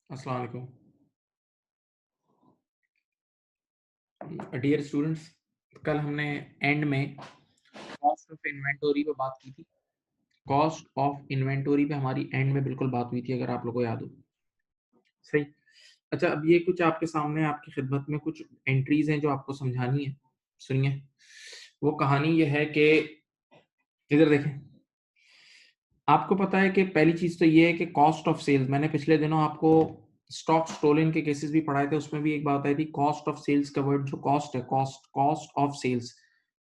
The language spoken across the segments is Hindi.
अस्सलाम वालेकुम। डियर स्टूडेंट्स, कल हमने एंड में कॉस्ट ऑफ इन्वेंटरी पे बात की थी। कॉस्ट ऑफ इन्वेंटरी पे हमारी एंड में बिल्कुल बात हुई थी, अगर आप लोगों को याद हो। सही। अच्छा, अब ये कुछ आपके सामने आपकी खिदमत में कुछ एंट्रीज हैं जो आपको समझानी है। सुनिए, वो कहानी ये है कि इधर देखें। आपको पता है कि पहली चीज तो ये है कि कॉस्ट ऑफ सेल्स, मैंने पिछले दिनों आपको स्टॉक स्टोलन के केसेस भी पढ़ाए थे, उसमें भी एक बात आई थी कॉस्ट ऑफ सेल्स का वर्ड जो कॉस्ट है, कॉस्ट ऑफ सेल्स।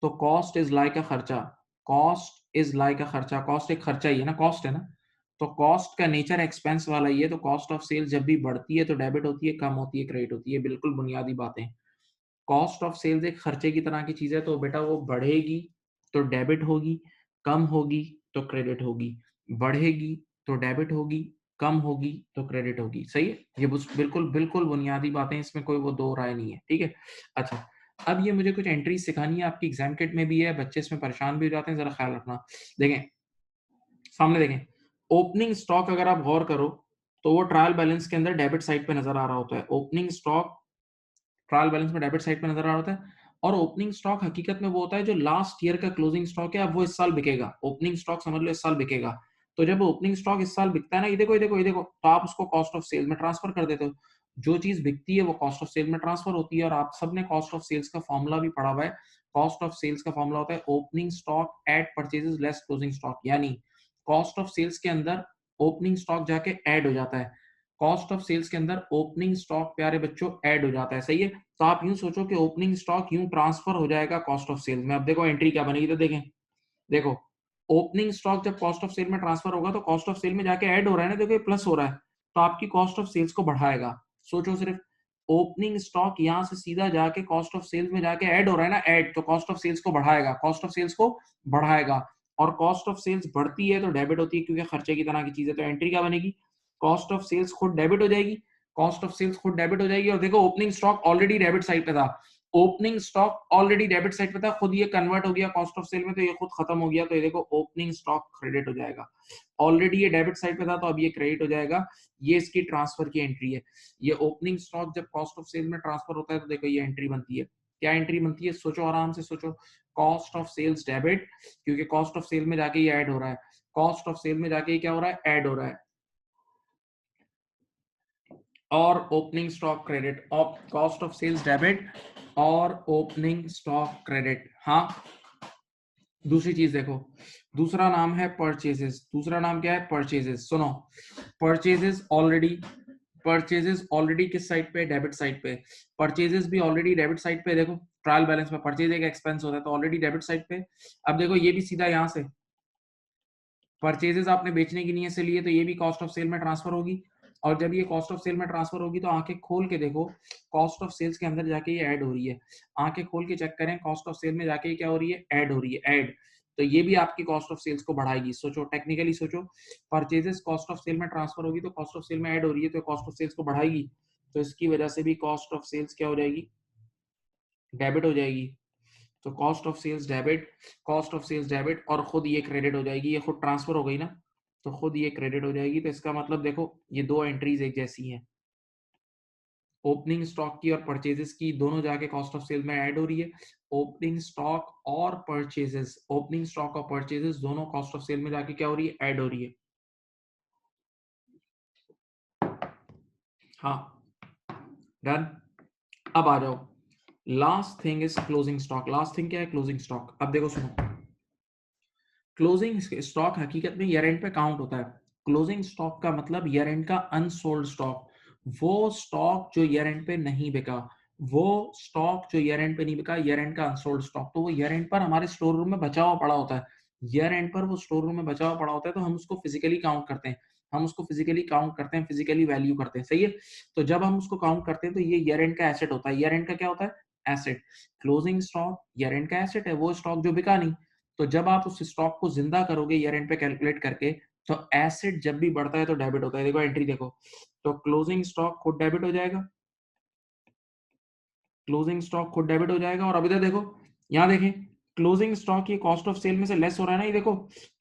तो कॉस्ट इज लाइक अ खर्चा, कॉस्ट इज लाइक अ खर्चा, कॉस्ट एक खर्चा ही है ना, कॉस्ट है ना। तो कॉस्ट का नेचर एक्सपेंस वाला ही है, तो कॉस्ट ऑफ सेल्स जब भी बढ़ती है तो डेबिट होती है, कम होती है क्रेडिट होती है, बिल्कुल बुनियादी बातें। कॉस्ट ऑफ सेल्स एक खर्चे की तरह की चीज है, तो बेटा वो बढ़ेगी तो डेबिट होगी, कम होगी तो क्रेडिट होगी, बढ़ेगी तो डेबिट होगी, कम होगी तो क्रेडिट होगी। सही है, ये बिल्कुल बिल्कुल बुनियादी बातें, इसमें कोई वो दो राय नहीं है। ठीक है। अच्छा, अब ये मुझे कुछ एंट्री सिखानी है, आपकी एग्जाम किट में भी है, बच्चे इसमें परेशान भी हो जाते हैं, जरा ख्याल रखना। देखें, सामने देखें, ओपनिंग स्टॉक अगर आप गौर करो तो वो ट्रायल बैलेंस के अंदर डेबिट साइड पे नजर आ रहा होता है। ओपनिंग स्टॉक ट्रायल बैलेंस में डेबिट साइड पे नजर आ रहा होता है, और ओपनिंग स्टॉक हकीकत में वो होता है जो लास्ट ईयर का क्लोजिंग स्टॉक है, अब वो इस साल बिकेगा। ओपनिंग स्टॉक समझ लो इस साल बिकेगा। तो जब ओपनिंग स्टॉक इस साल बिकता है ना, ये देखो ये देखो ये देखो, तो आप उसको कॉस्ट ऑफ सेल में ट्रांसफर कर देते हो। जो चीज बिकती है वो कॉस्ट ऑफ सेल में ट्रांसफर होती है, और आप सबने कॉस्ट ऑफ सेल्स का फॉर्मूला भी पढ़ा हुआ है। कॉस्ट ऑफ सेल्स का फॉर्मूला होता है opening stock at purchases less closing stock, यानी कॉस्ट ऑफ सेल्स के अंदर ओपनिंग स्टॉक जाके ऐड हो जाता है, कॉस्ट ऑफ सेल्स के अंदर ओपनिंग स्टॉक प्यारे बच्चों ऐड हो जाता है। सही है। तो आप यूं सोचो कि ओपनिंग स्टॉक यूं ट्रांसफर हो जाएगा कॉस्ट ऑफ सेल में। अब देखो एंट्री क्या बनेगी, तो देखें, देखो ओपनिंग स्टॉक जब कॉस्ट ऑफ सेल में ट्रांसफर होगा तो कॉस्ट ऑफ सेल में जाके ऐड हो रहा है ना, देखो ये प्लस हो रहा है, तो आपकी कॉस्ट ऑफ सेल्स को बढ़ाएगा। सोचो सिर्फ, ओपनिंग स्टॉक यहां से सीधा जाके कॉस्ट ऑफ सेल्स में जाके ऐड हो रहा है ना, ऐड, तो कॉस्ट ऑफ सेल्स को बढ़ाएगा, कॉस्ट ऑफ सेल्स को बढ़ाएगा। और कॉस्ट ऑफ सेल्स बढ़ती है तो डेबिट होती है, क्योंकि खर्चे की तरह की चीज है। तो एंट्री क्या बनेगी, कॉस्ट ऑफ सेल्स खुद डेबिट हो जाएगी, कॉस्ट ऑफ सेल्स खुद डेबिट हो जाएगी। और देखो opening stock already debit side पे था, opening stock already debit side पे था, खुद ये कन्वर्ट हो गया कॉस्ट ऑफ सेल में, तो ये खुद खत्म हो गया। तो ये देखो ओपनिंग स्टॉक क्रेडिट हो जाएगा, ऑलरेडी ये डेबिट साइड पे था तो अब ये क्रेडिट हो जाएगा। ये इसकी ट्रांसफर की एंट्री है। ये ओपनिंग स्टॉक जब कॉस्ट ऑफ सेल में ट्रांसफर होता है तो देखो ये एंट्री बनती है। क्या एंट्री बनती है, सोचो आराम से सोचो, कॉस्ट ऑफ सेल्स डेबिट, क्योंकि कॉस्ट ऑफ सेल में जाके ये ऐड हो रहा है, कॉस्ट ऑफ सेल में जाके ये क्या हो रहा है, ऐड हो रहा है, और opening stock credit, of cost of sales debit और ओपनिंग स्टॉक क्रेडिट। हाँ, दूसरी चीज देखो, दूसरा नाम है परचेजेस। दूसरा नाम क्या है, परचेजेस। सुनो, परचेजेस ऑलरेडी, परचेजेस ऑलरेडी किस साइड पे, डेबिट साइड पे। परचेजेस भी ऑलरेडी डेबिट साइड पे, देखो ट्रायल बैलेंस में परचेज एक एक्सपेंस होता है तो ऑलरेडी डेबिट साइड पे। अब देखो ये भी सीधा यहां से परचेजेस आपने बेचने की नीयत से लिए, तो ये भी कॉस्ट ऑफ सेल में ट्रांसफर होगी, और जब ये कॉस्ट ऑफ सेल में ट्रांसफर होगी तो आंखें खोल के देखो, कॉस्ट ऑफ सेल्स के अंदर जाके ये ऐड हो रही है। आंखें खोल के चेक करें, कॉस्ट ऑफ सेल में जाके ये क्या हो रही है, ऐड हो रही है, ऐड। तो ये भी आपकी कॉस्ट ऑफ सेल्स को बढ़ाएगी। सोचो टेक्निकली सोचो, परचेजेस कॉस्ट ऑफ सेल में ट्रांसफर होगी तो कॉस्ट ऑफ सेल में ऐड हो रही है, तो कॉस्ट ऑफ सेल्स को बढ़ाएगी, तो इसकी वजह से भी कॉस्ट ऑफ सेल्स क्या हो जाएगी, डेबिट हो जाएगी। तो cost of sales debit, cost of sales debit, और खुद ये क्रेडिट हो जाएगी, ये खुद ट्रांसफर हो गई ना, तो खुद ये क्रेडिट हो जाएगी। तो इसका मतलब देखो ये दो एंट्रीज एक जैसी हैं, ओपनिंग स्टॉक की और परचेजेस की, दोनों जाके कॉस्ट ऑफ सेल में ऐड हो रही है। ओपनिंग स्टॉक और परचेजेस, ओपनिंग स्टॉक और परचेजेस दोनों कॉस्ट ऑफ सेल में जाके क्या हो रही है, ऐड हो रही है। हाँ, डन। अब आ जाओ, last thing is closing stock. Last thing क्या है, क्लोजिंग स्टॉक। अब देखो सुनो, क्लोजिंग स्टॉक हकीकत में ईयर एंड पे काउंट होता है। क्लोजिंग स्टॉक का मतलब ईयर एंड का अनसोल्ड स्टॉक, वो स्टॉक जो ईयर एंड पे नहीं बिका, वो स्टॉक जो ईयर एंड पे नहीं बिका, ईयर एंड का अनसोल्ड स्टॉक, तो वो ईयर एंड पर हमारे स्टोर रूम में बचा हुआ पड़ा होता है। ईयर एंड पर वो स्टोर रूम में बचा हुआ पड़ा होता है, तो हम उसको फिजिकली काउंट करते हैं, हम उसको फिजिकली काउंट करते हैं, फिजिकली वैल्यू करते हैं। सही है। तो जब हम उसको काउंट करते हैं तो ये ईयर एंड का एसेट होता है। ईयर एंड का क्या होता है, asset. Closing stock year and का एसेट है, वो स्टॉक जो बिका नहीं। तो जब आप उस स्टॉक को जिंदा करोगे ईयर एंड पे कैलकुलेट करके, तो एसेट जब भी बढ़ता है तो डेबिट होता है। देखो एंट्री देखो, तो क्लोजिंग स्टॉक खुद डेबिट हो जाएगा, क्लोजिंग स्टॉक खुद डेबिट हो जाएगा। और अब इधर देखो, यहां देखें, क्लोजिंग स्टॉक ये कॉस्ट ऑफ सेल में से लेस हो रहा है ना, ये देखो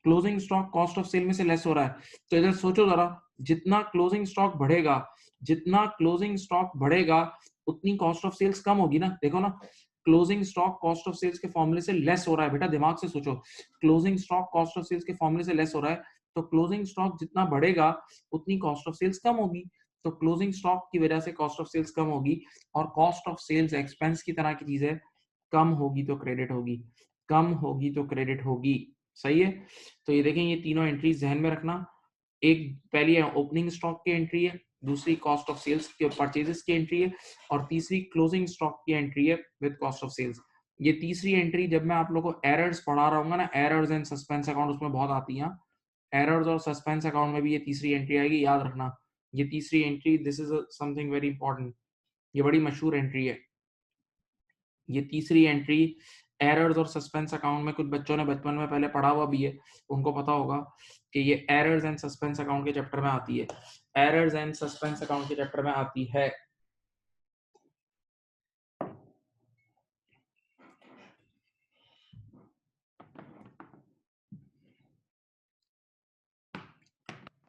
closing stock cost of sale में से लेस हो रहा है। तो इधर सोचो जरा, जितना क्लोजिंग स्टॉक बढ़ेगा, जितना क्लोजिंग स्टॉक बढ़ेगा उतनी कॉस्ट ऑफ सेल्स कम होगी ना। देखो ना, closing stock cost of sales के फॉर्मूले से लेस हो रहा है। बेटा दिमाग से सोचो, closing stock cost of sales के फॉर्मूले से लेस हो रहा है, तो क्लोजिंग स्टॉक जितना बढ़ेगा उतनी कॉस्ट ऑफ सेल्स कम होगी। तो क्लोजिंग स्टॉक की वजह से कॉस्ट ऑफ सेल्स कम होगी, और कॉस्ट ऑफ सेल्स एक्सपेंस की तरह की चीज है, कम होगी तो क्रेडिट होगी, कम होगी तो क्रेडिट होगी। सही है। तो ये देखें, ये तीनों एंट्रीज ध्यान में रखना। एक पहली ओपनिंग स्टॉक की एंट्री है, दूसरी कॉस्ट ऑफ सेल्स के परचेजेस की एंट्री है, और तीसरी क्लोजिंग स्टॉक की एंट्री है विद कॉस्ट ऑफ सेल्स। ये तीसरी एंट्री जब मैं आप लोगों को एरर्स पढ़ा रहा हूँ ना, एरर्स एंड सस्पेंस अकाउंट, उसमें बहुत आती है। एरर्स और सस्पेंस अकाउंट में भी ये तीसरी एंट्री आएगी, याद रखना। ये तीसरी entry, this is something very important, ये बड़ी मशहूर एंट्री है। ये तीसरी एंट्री एरर्स और सस्पेंस अकाउंट में कुछ बच्चों ने बचपन में पहले पढ़ा हुआ भी है, उनको पता होगा कि ये एरर्स एंड सस्पेंस अकाउंट के चैप्टर में आती है। एरर्स एंड सस्पेंस अकाउंट के चैप्टर में आती है।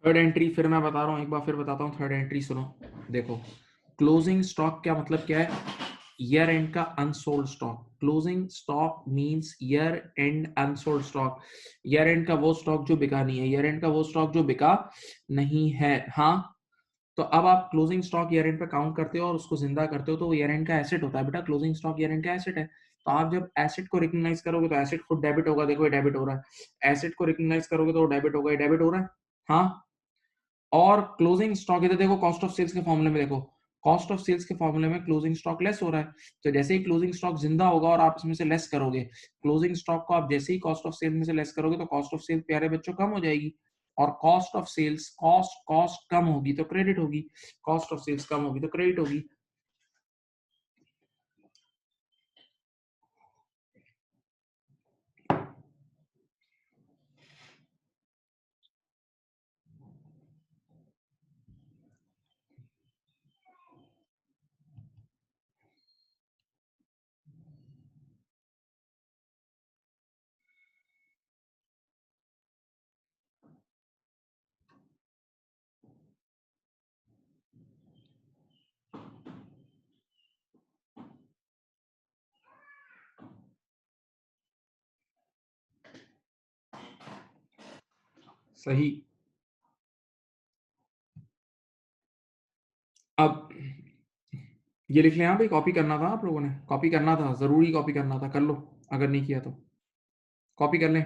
थर्ड एंट्री फिर मैं बता रहा हूँ, एक बार फिर बताता हूँ। थर्ड एंट्री सुनो, देखो क्लोजिंग स्टॉक क्या मतलब क्या है? ईयर एंड का unsold stock. Closing stock means year and unsold stock. Year and का वो स्टॉक जो बिका नहीं है, ईयर एंड का वो स्टॉक जो बिका नहीं है। हाँ, तो अब आप क्लोजिंग स्टॉक ईयर एंड पे काउंट करते हो और उसको जिंदा करते हो, तो वो ईयर एंड का एसेट होता है। बेटा क्लोजिंग स्टॉक ईयर एंड का एसेट है। तो आप जब एसेट को रिकॉग्नाइज करोगे तो एसेट खुद डेबिट होगा। देखो ये डेबिट हो रहा है। एसेट को रिकॉग्नाइज करोगे तो डेबिट होगा, ये डेबिट हो रहा है। हाँ, और क्लोजिंग स्टॉक इधर देखो, कॉस्ट ऑफ सेल्स के फॉर्मूले में देखो, कॉस्ट ऑफ सेल्स के फॉर्मूले में क्लोजिंग स्टॉक लेस हो रहा है। तो जैसे ही क्लोजिंग स्टॉक जिंदा होगा और आप इसमें से लेस करोगे, क्लोजिंग स्टॉक को आप जैसे ही कॉस्ट ऑफ सेल्स में से लेस करोगे, तो कॉस्ट ऑफ सेल्स प्यारे बच्चों कम हो जाएगी। और cost of sales, cost cost कम होगी तो क्रेडिट होगी, कॉस्ट ऑफ सेल्स कम होगी तो क्रेडिट होगी। सही। अब ये लिख लें, यहाँ पे कॉपी करना था, आप लोगों ने कॉपी करना था, जरूरी कॉपी करना था, कर लो अगर नहीं किया तो कॉपी कर लें।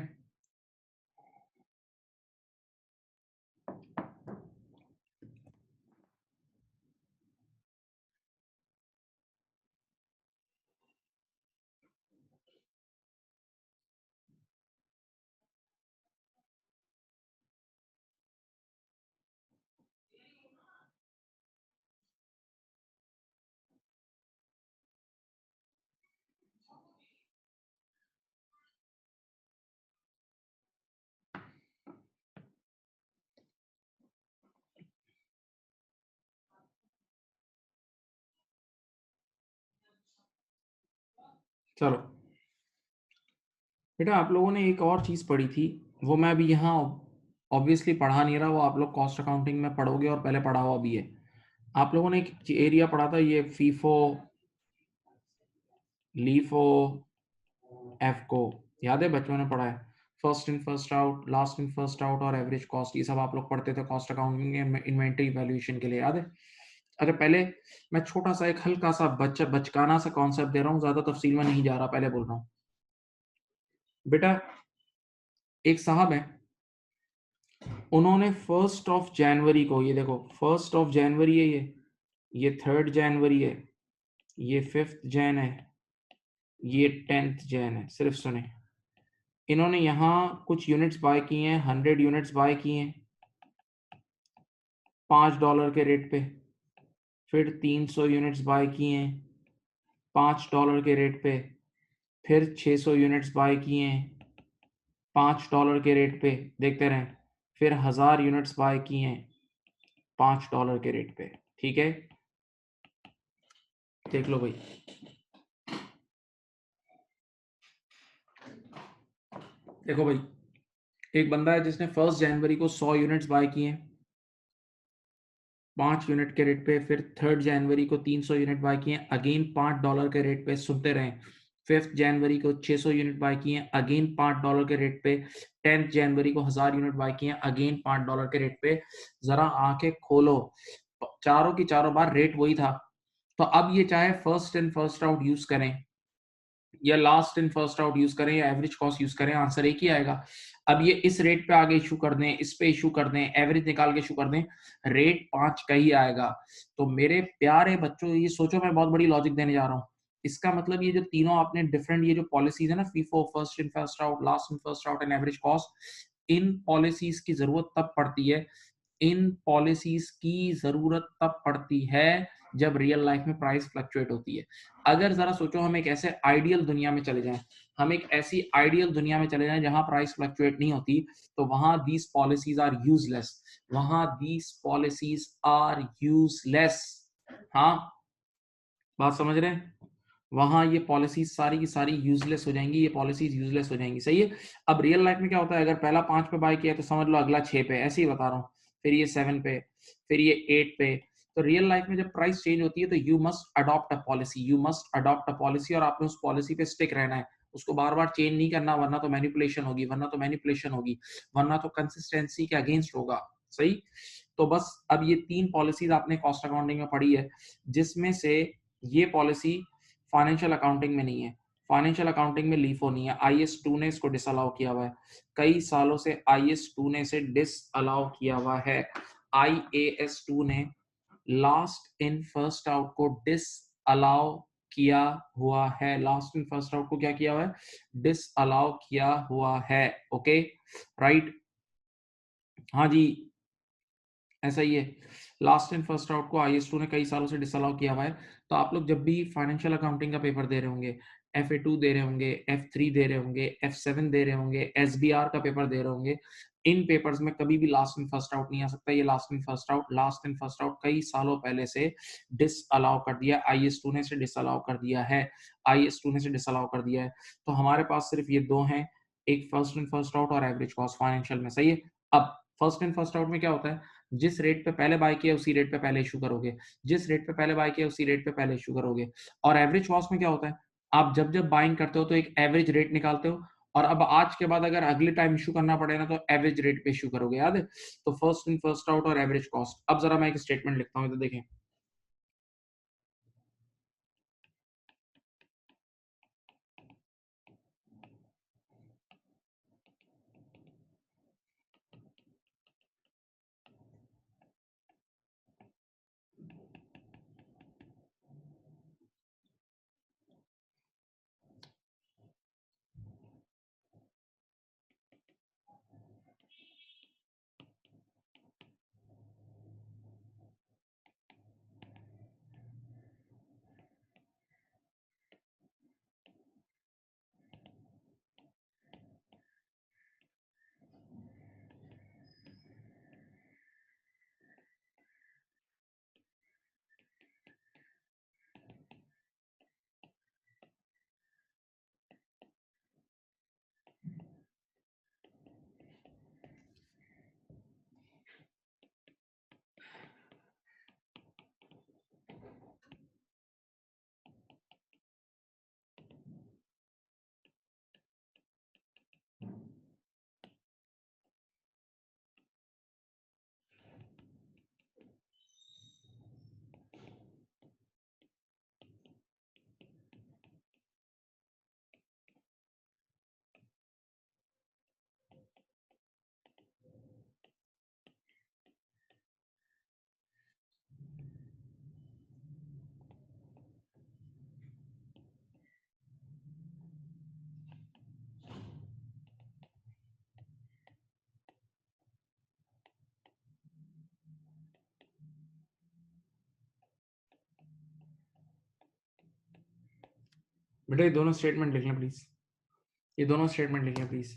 चलो बेटा, आप लोगों ने एक और चीज पढ़ी थी, वो मैं अभी यहाँ ऑब्वियसली पढ़ा नहीं रहा, वो आप लोग कॉस्ट अकाउंटिंग में पढ़ोगे और पहले पढ़ा हुआ भी है। आप लोगों ने एक एरिया पढ़ा था, ये फीफो, लीफो, एफको, याद है? बच्चों ने पढ़ा है। First in first out, last in first out और एवरेज कॉस्ट, ये सब आप लोग पढ़ते थे कॉस्ट अकाउंटिंग में इन्वेंटरी वैल्यूएशन के लिए, याद है? अच्छा, पहले मैं छोटा सा एक हल्का सा बचकाना सा कॉन्सेप्ट दे रहा हूँ, ज्यादा तफसील में नहीं जा रहा, पहले बोल रहा हूँ। बेटा एक साहब है, उन्होंने 1 को, ये देखो 1 जनवरी है, ये 3 जनवरी है, ये 5 जन है, ये 10 जन है। सिर्फ सुने, इन्होंने यहाँ कुछ यूनिट्स बाय किए हैं, 100 यूनिट्स बाय किए हैं $5 के रेट पे। फिर 300 यूनिट्स बाय किए हैं $5 के रेट पे। फिर 600 यूनिट्स बाय किए हैं $5 के रेट पे, देखते रहें। फिर 1000 यूनिट्स बाय किए हैं $5 के रेट पे। ठीक है, देख लो भाई। देखो भाई, एक बंदा है जिसने 1 जनवरी को 100 यूनिट्स बाय किए हैं 5 यूनिट के रेट पे, फिर 3 जनवरी को 300 यूनिट बाय किए हैं अगेन $5 के रेट पे, सुनते रहें। 5 जनवरी को 600 यूनिट बाय किए हैं अगेन $5 के रेट पे, 10 जनवरी को 1000 यूनिट बाय किए हैं अगेन $5 के रेट पे। जरा आंखें खोलो, चारों की चारों बार रेट वही था। तो अब ये चाहे first in first out use करें या last in first out use करें या एवरेज कॉस्ट यूज करें, आंसर एक ही आएगा। अब ये इस रेट पे आगे इशू कर दें, इस पे इशू कर दें, एवरेज निकाल के इशू कर दें, रेट 5 का ही आएगा। तो मेरे प्यारे बच्चों, ये सोचो मैं बहुत बड़ी लॉजिक देने जा रहा हूँ। इसका मतलब ये जो तीनों आपने डिफरेंट ये जो पॉलिसीज है ना, FIFO, first in first out, last in first out and average cost, in policies की जरूरत तब पड़ती है, इन पॉलिसीज की जरूरत तब पड़ती है जब रियल लाइफ में प्राइस फ्लक्चुएट होती है। अगर जरा सोचो हम एक ऐसे आइडियल दुनिया में चले जाएं, हम एक ऐसी आइडियल दुनिया में चले जाएं जहां प्राइस फ्लक्चुएट नहीं होती, तो वहां दीज पॉलिसीज आर यूजलेस, वहां दीज पॉलिसीज आर यूजलेस। हाँ, बात समझ रहे हैं? वहां ये पॉलिसीज सारी की सारी यूजलेस हो जाएंगी, ये पॉलिसीज यूजलेस हो जाएंगी। सही है। अब रियल लाइफ में क्या होता है, अगर पहला 5 पे बाय किया तो समझ लो अगला 6 पे, ऐसे ही बता रहा हूँ, फिर ये 7 पे, फिर ये 8 पे। तो रियल लाइफ में जब प्राइस चेंज होती है तो you must adopt a policy, you must adopt a policy, और आपने उस पॉलिसी पे स्टिक रहना है, उसको बार बार चेंज नहीं करना, वरना तो मैनिपुलेशन होगी, वरना तो मैनिपुलेशन होगी, वरना तो कंसिस्टेंसी के अगेंस्ट होगा। सही। तो बस अब ये 3 पॉलिसीज आपने कॉस्ट अकाउंटिंग में पढ़ी है, जिसमें से ये पॉलिसी फाइनेंशियल अकाउंटिंग में नहीं है। फाइनेंशियल अकाउंटिंग में लीफो नहीं है, आईएस 2 ने इसको डिसअलाउ किया हुआ है, कई सालों से आईएस 2 ने इसे डिसअलाउ किया हुआ है। आईएएस 2 ने लास्ट इन फर्स्ट आउट को डिसअलाउ किया हुआ है, लास्ट इन फर्स्ट आउट को क्या किया हुआ है, डिसअलाउ किया हुआ है। Okay, right. हाँ जी, ऐसा ही है। लास्ट इन फर्स्ट आउट को आईएस 2 ने कई सालों से डिसअलाउ किया हुआ है। तो आप लोग जब भी फाइनेंशियल अकाउंटिंग का पेपर दे रहे होंगे, FA2 दे रहे होंगे, F3 दे रहे होंगे, F7 दे रहे होंगे, SBR का पेपर दे रहे होंगे, इन पेपर्स में कभी भी लास्ट इन फर्स्ट आउट नहीं आ सकता। ये last in first out, last in first out कई सालों पहले से डिसअलाउ कर दिया, आईएस 2 ने से डिसअलाउ कर दिया है, आईएस 2 ने से डिसअलाउ कर दिया है। तो हमारे पास सिर्फ ये दो हैं, एक फर्स्ट इन फर्स्ट आउट और एवरेज कॉस्ट फाइनेंशियल में। सही है। अब फर्स्ट इन फर्स्ट आउट में क्या होता है, जिस रेट पे पहले बाय किया उसी रेट पे पहले इशू करोगे, जिस रेट पे पहले बाय किया उसी रेट पे पहले इशू करोगे। और एवरेज कॉस्ट में क्या होता है, आप जब जब बाइंग करते हो तो एक एवरेज रेट निकालते हो, और अब आज के बाद अगर अगले टाइम इशू करना पड़े ना तो एवरेज रेट पे इशू करोगे, याद है? तो फर्स्ट इन फर्स्ट आउट और एवरेज कॉस्ट। अब जरा मैं एक स्टेटमेंट लिखता हूँ, तो देखें। बेटा ये दोनों स्टेटमेंट लिख लें प्लीज, ये दोनों स्टेटमेंट लिख लें प्लीज।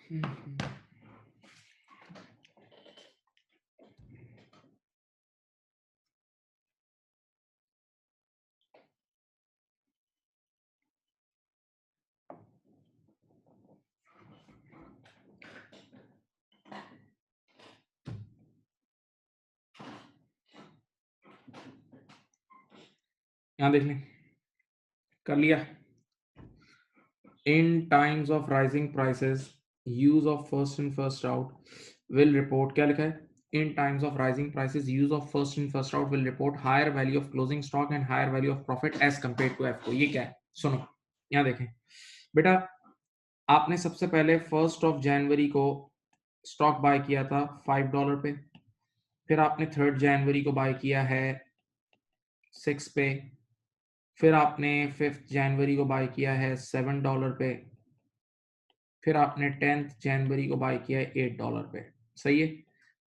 यहाँ देख लें, कर लिया। In times of rising prices, use of first in first out will report, क्या लिखा है? In times of rising prices, use of first in first out will report higher value of closing stock and higher value of profit as compared to FO। ये क्या है? सुनो, यहाँ देखें बेटा, आपने सबसे पहले 1 जनवरी को स्टॉक बाय किया था $5 पे, फिर आपने 3 जनवरी को बाय किया है 6 पे, फिर आपने 5 जनवरी को बाय किया है $7 पे, फिर आपने 10 जनवरी को बाय किया है $8 पे। सही है?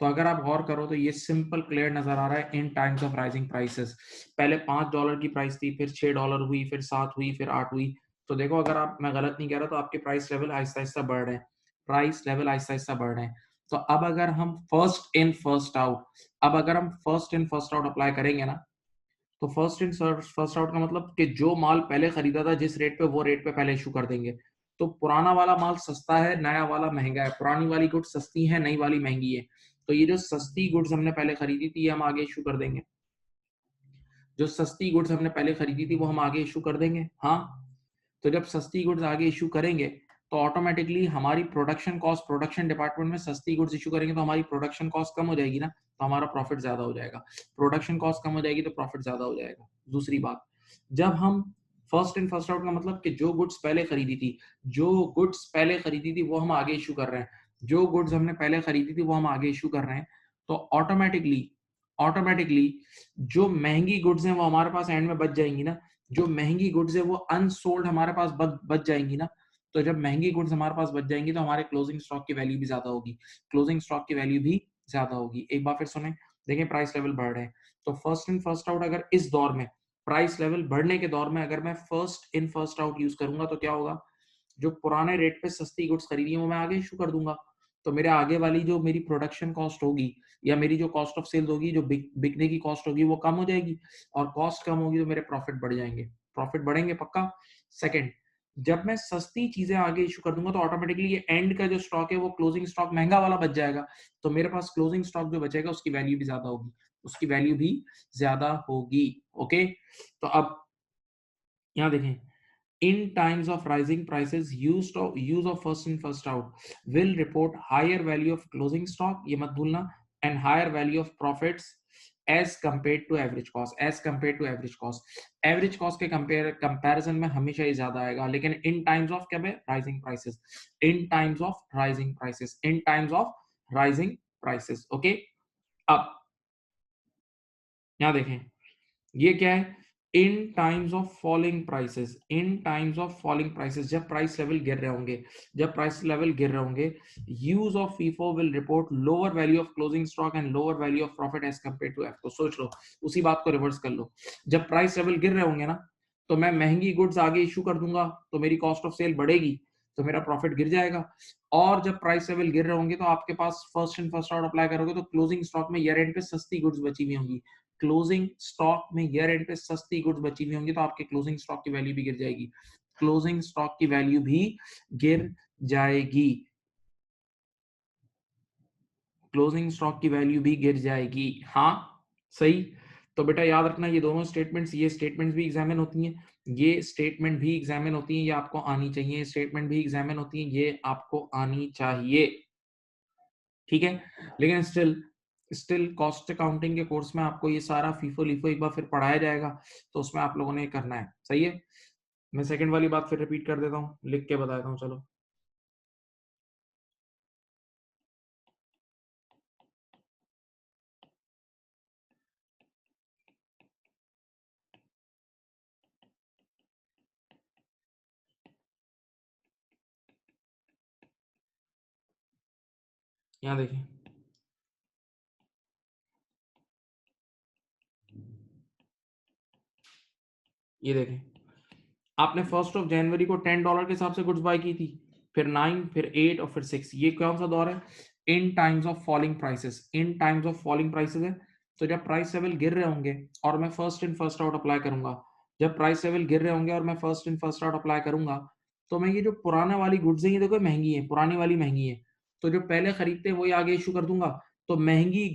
तो अगर आप गौर करो तो ये सिंपल क्लियर नजर आ रहा है in times of rising prices. पहले $5 की प्राइस थी, फिर $6 हुई, फिर 7 हुई, फिर 8 हुई। तो देखो, अगर आप, मैं गलत नहीं कह रहा, तो आपके प्राइस लेवल आहिस्ता आहिस्ता बढ़ रहे हैं, प्राइस लेवल आहिस्ता आहिस्ता बढ़ रहे हैं। तो अब अगर हम फर्स्ट इन फर्स्ट आउट, अब अगर हम first in first out apply करेंगे ना, तो फर्स्ट इन फर्स्ट आउट का मतलब कि जो माल पहले खरीदा था जिस रेट पे, वो रेट पे पहले इशू कर देंगे। तो पुराना वाला माल सस्ता है, नया वाला महंगा है, पुरानी वाली गुड्स सस्ती है, नई वाली महंगी है। तो ये जो सस्ती गुड्स हमने पहले खरीदी थी, ये हम आगे इशू कर देंगे। जो सस्ती गुड्स हमने पहले खरीदी थी, वो हम आगे इशू कर देंगे। हाँ, तो जब सस्ती गुड्स आगे इशू करेंगे, तो ऑटोमेटिकली हमारी प्रोडक्शन कॉस्ट, प्रोडक्शन डिपार्टमेंट में सस्ती गुड्स इशू करेंगे तो हमारी प्रोडक्शन कॉस्ट कम हो जाएगी ना, तो हमारा प्रॉफिट ज्यादा हो जाएगा। प्रोडक्शन कॉस्ट कम हो जाएगी तो प्रॉफिट ज्यादा हो जाएगा। दूसरी बात, जब हम फर्स्ट इन फर्स्ट आउट का मतलब कि जो गुड्स पहले खरीदी थी, जो गुड्स पहले खरीदी थी वो हम आगे इशू कर रहे हैं, जो गुड्स हमने पहले खरीदी थी वो हम आगे इशू कर रहे हैं। तो ऑटोमेटिकली ऑटोमेटिकली जो महंगी गुड्स हैं वो हमारे पास एंड में बच जाएंगी ना, जो महंगी गुड्स है वो अनसोल्ड हमारे पास बच जाएंगी ना। तो जब महंगी गुड्स हमारे पास बच जाएंगी तो हमारे क्लोजिंग स्टॉक की वैल्यू भी ज्यादा होगी, क्लोजिंग स्टॉक की वैल्यू भी ज्यादा होगी। एक बार फिर सुने, देखें प्राइस लेवल बढ़ रहे हैं। तो फर्स्ट इन फर्स्ट आउट, अगर इस दौर में, प्राइस लेवल बढ़ने के दौर में, अगर मैं first in first out use करूंगा तो क्या होगा? जो पुराने रेट पे सस्ती गुड्स खरीदी है वो मैं आगे इशू कर दूंगा। तो मेरे आगे वाली जो मेरी प्रोडक्शन कॉस्ट होगी, या मेरी जो कॉस्ट ऑफ सेल्स होगी, जो बिकने की कॉस्ट होगी, वो कम हो जाएगी, और कॉस्ट कम होगी तो मेरे प्रॉफिट बढ़ जाएंगे, प्रॉफिट बढ़ेंगे पक्का। सेकंड, जब मैं सस्ती चीजें आगे इशू कर दूंगा तो ऑटोमेटिकली ये एंड का जो स्टॉक है वो क्लोजिंग स्टॉक महंगा वाला बच जाएगा। तो मेरे पास क्लोजिंग स्टॉक जो बचेगा उसकी वैल्यू भी ज्यादा होगी, उसकी वैल्यू भी ज्यादा होगी। ओके, तो अब यहाँ देखें, in times of rising prices, use of first in first out will report higher value of closing stock, ये मत भूलना, and higher value of profits as compared to average cost, as compared to average cost। average cost के comparison में हमेशा ही ज्यादा आएगा, लेकिन in times of क्या है? rising prices, in times of rising prices, in times of rising prices। okay, अब यहाँ देखें, ये क्या है? In times of falling prices, in times of falling prices, जब प्राइस लेवल गिर रहे होंगे, जब प्राइस लेवल गिर रहे होंगे, use of FIFO will report lower value of closing stock and lower value of profit as compare to एफको। सोच लो, उसी बात को रिवर्स कर लो। जब प्राइस लेवल गिर रहे होंगे ना, तो मैं महंगी गुड्स आगे इशू कर दूंगा, तो मेरी कॉस्ट ऑफ सेल बढ़ेगी, तो मेरा प्रॉफिट गिर जाएगा। और जब प्राइस लेवल गिर रहे होंगे तो आपके पास first in first out apply करोगे तो क्लोजिंग स्टॉक में ईयर एंड पे सस्ती गुड्स बची हुई होंगी, क्लोजिंग स्टॉक में ईयर एंड पे सस्ती गुड्स बची हुई होंगी, तो आपके क्लोजिंग स्टॉक की वैल्यू भी गिर जाएगी, क्लोजिंग स्टॉक की वैल्यू भी गिर जाएगी, क्लोजिंग स्टॉक की वैल्यू भी गिर जाएगी। हाँ, सही। तो बेटा याद रखना, ये दोनों स्टेटमेंट्स, ये स्टेटमेंट्स भी एग्जामिन होती हैं, ये स्टेटमेंट भी एग्जामिन होती हैं, ये आपको आनी चाहिए, स्टेटमेंट भी एग्जामिन होती हैं, ये आपको आनी चाहिए। ठीक है, लेकिन स्टिल, कॉस्ट अकाउंटिंग के कोर्स में आपको ये सारा फीफो लीफो एक बार फिर पढ़ाया जाएगा, तो उसमें आप लोगों ने करना है। सही है, मैं सेकंड वाली बात फिर रिपीट कर देता हूँ, लिख के बताता हूँ। चलो, यहाँ देखिए, ये देखें, आपने 1 जनवरी को $10 के हिसाब से गुड्स बाय की थी, फिर 9, फिर 8 और फिर 6। ये कौन सा दौर है? In times of falling prices. In times of falling prices है, तो जब प्राइस लेवल गिर रहे होंगे और मैं first in first out apply करूंगा, जब प्राइस लेवल गिर रहे होंगे और मैं first in first out apply करूंगा, तो मैं ये जो पुराने वाली गुड्स है, ये देखो महंगी है, पुरानी वाली महंगी है, तो जो पहले खरीदते हैं वही आगे इशू कर दूंगा। तो महंगी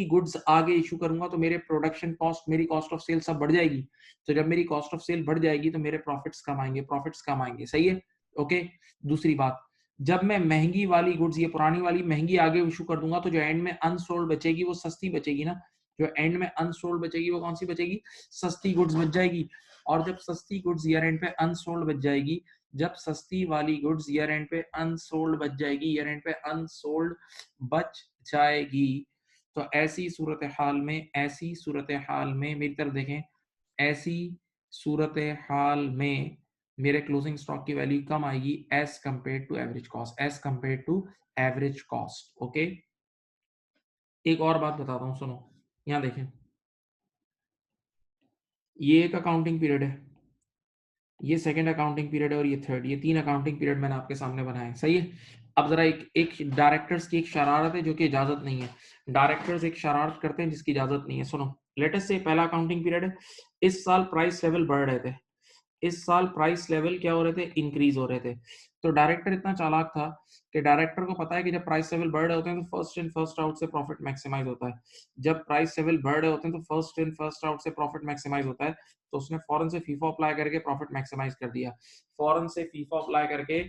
गुड्स आगे इशू करूंगा, तो मेरे प्रोडक्शन कॉस्ट, मेरी कॉस्ट ऑफ सेल सब बढ़ जाएगी। तो जब मेरी कॉस्ट ऑफ सेल बढ़ जाएगी तो मेरे प्रॉफिट्स कम आएंगे, प्रॉफिट्स कम आएंगे। सही है? ओके। दूसरी बात, जब मैं महंगी वाली गुड्स, ये पुरानी वाली महंगी आगे इशू कर दूंगा, तो जो एंड में अनसोल्ड बचेगी वो सस्ती बचेगी ना। जो एंड में अनसोल्ड बचेगी वो कौन सी बचेगी? सस्ती गुड्स बच जाएगी। और जब सस्ती गुड्स ईयर एंड पे अनसोल्ड बच जाएगी, जब सस्ती वाली गुड्स ईयर एंड पे अनसोल्ड बच जाएगी, ईयर एंड पे अनसोल्ड बच जाएगी, तो ऐसी सूरत हाल में मेरी तरफ देखें, ऐसी सूरत हाल में मेरे क्लोजिंग स्टॉक की वैल्यू कम आएगी as compare to average cost, as compare to average cost. Okay. एक और बात बताता हूं, सुनो। यहां देखें, ये एक अकाउंटिंग पीरियड है, ये सेकंड अकाउंटिंग पीरियड है और ये थर्ड, ये 3 अकाउंटिंग पीरियड मैंने आपके सामने बनाए हैं। सही है? अब जरा एक एक डायरेक्टर्स की एक शरारत है जो कि इजाजत नहीं है। डायरेक्टर्स एक शरारत करते हैं जिसकी इजाजत नहीं है। सुनो, लेटेस्ट से पहला अकाउंटिंग पीरियड है, इस साल प्राइस लेवल बढ़ रहे थे, इस साल प्राइस लेवल क्या हो रहे थे? इंक्रीज हो रहे थे। तो डायरेक्टर इतना चालाक था कि डायरेक्टर को पता है कि जब प्राइस लेवल बढ़ रहे होते हैं तो फर्स्ट इन फर्स्ट आउट से प्रॉफिट मैक्सिमाइज होता है। जब प्राइस लेवल बढ़ रहे होते हैं तो फर्स्ट इन फर्स्ट आउट से प्रॉफिट मैक्सिमाइज होता है। तो उसने फौरन से फीफो अप्लाई करके प्रॉफिट मैक्सिमाइज कर दिया, फौरन से फीफो अप्लाई करके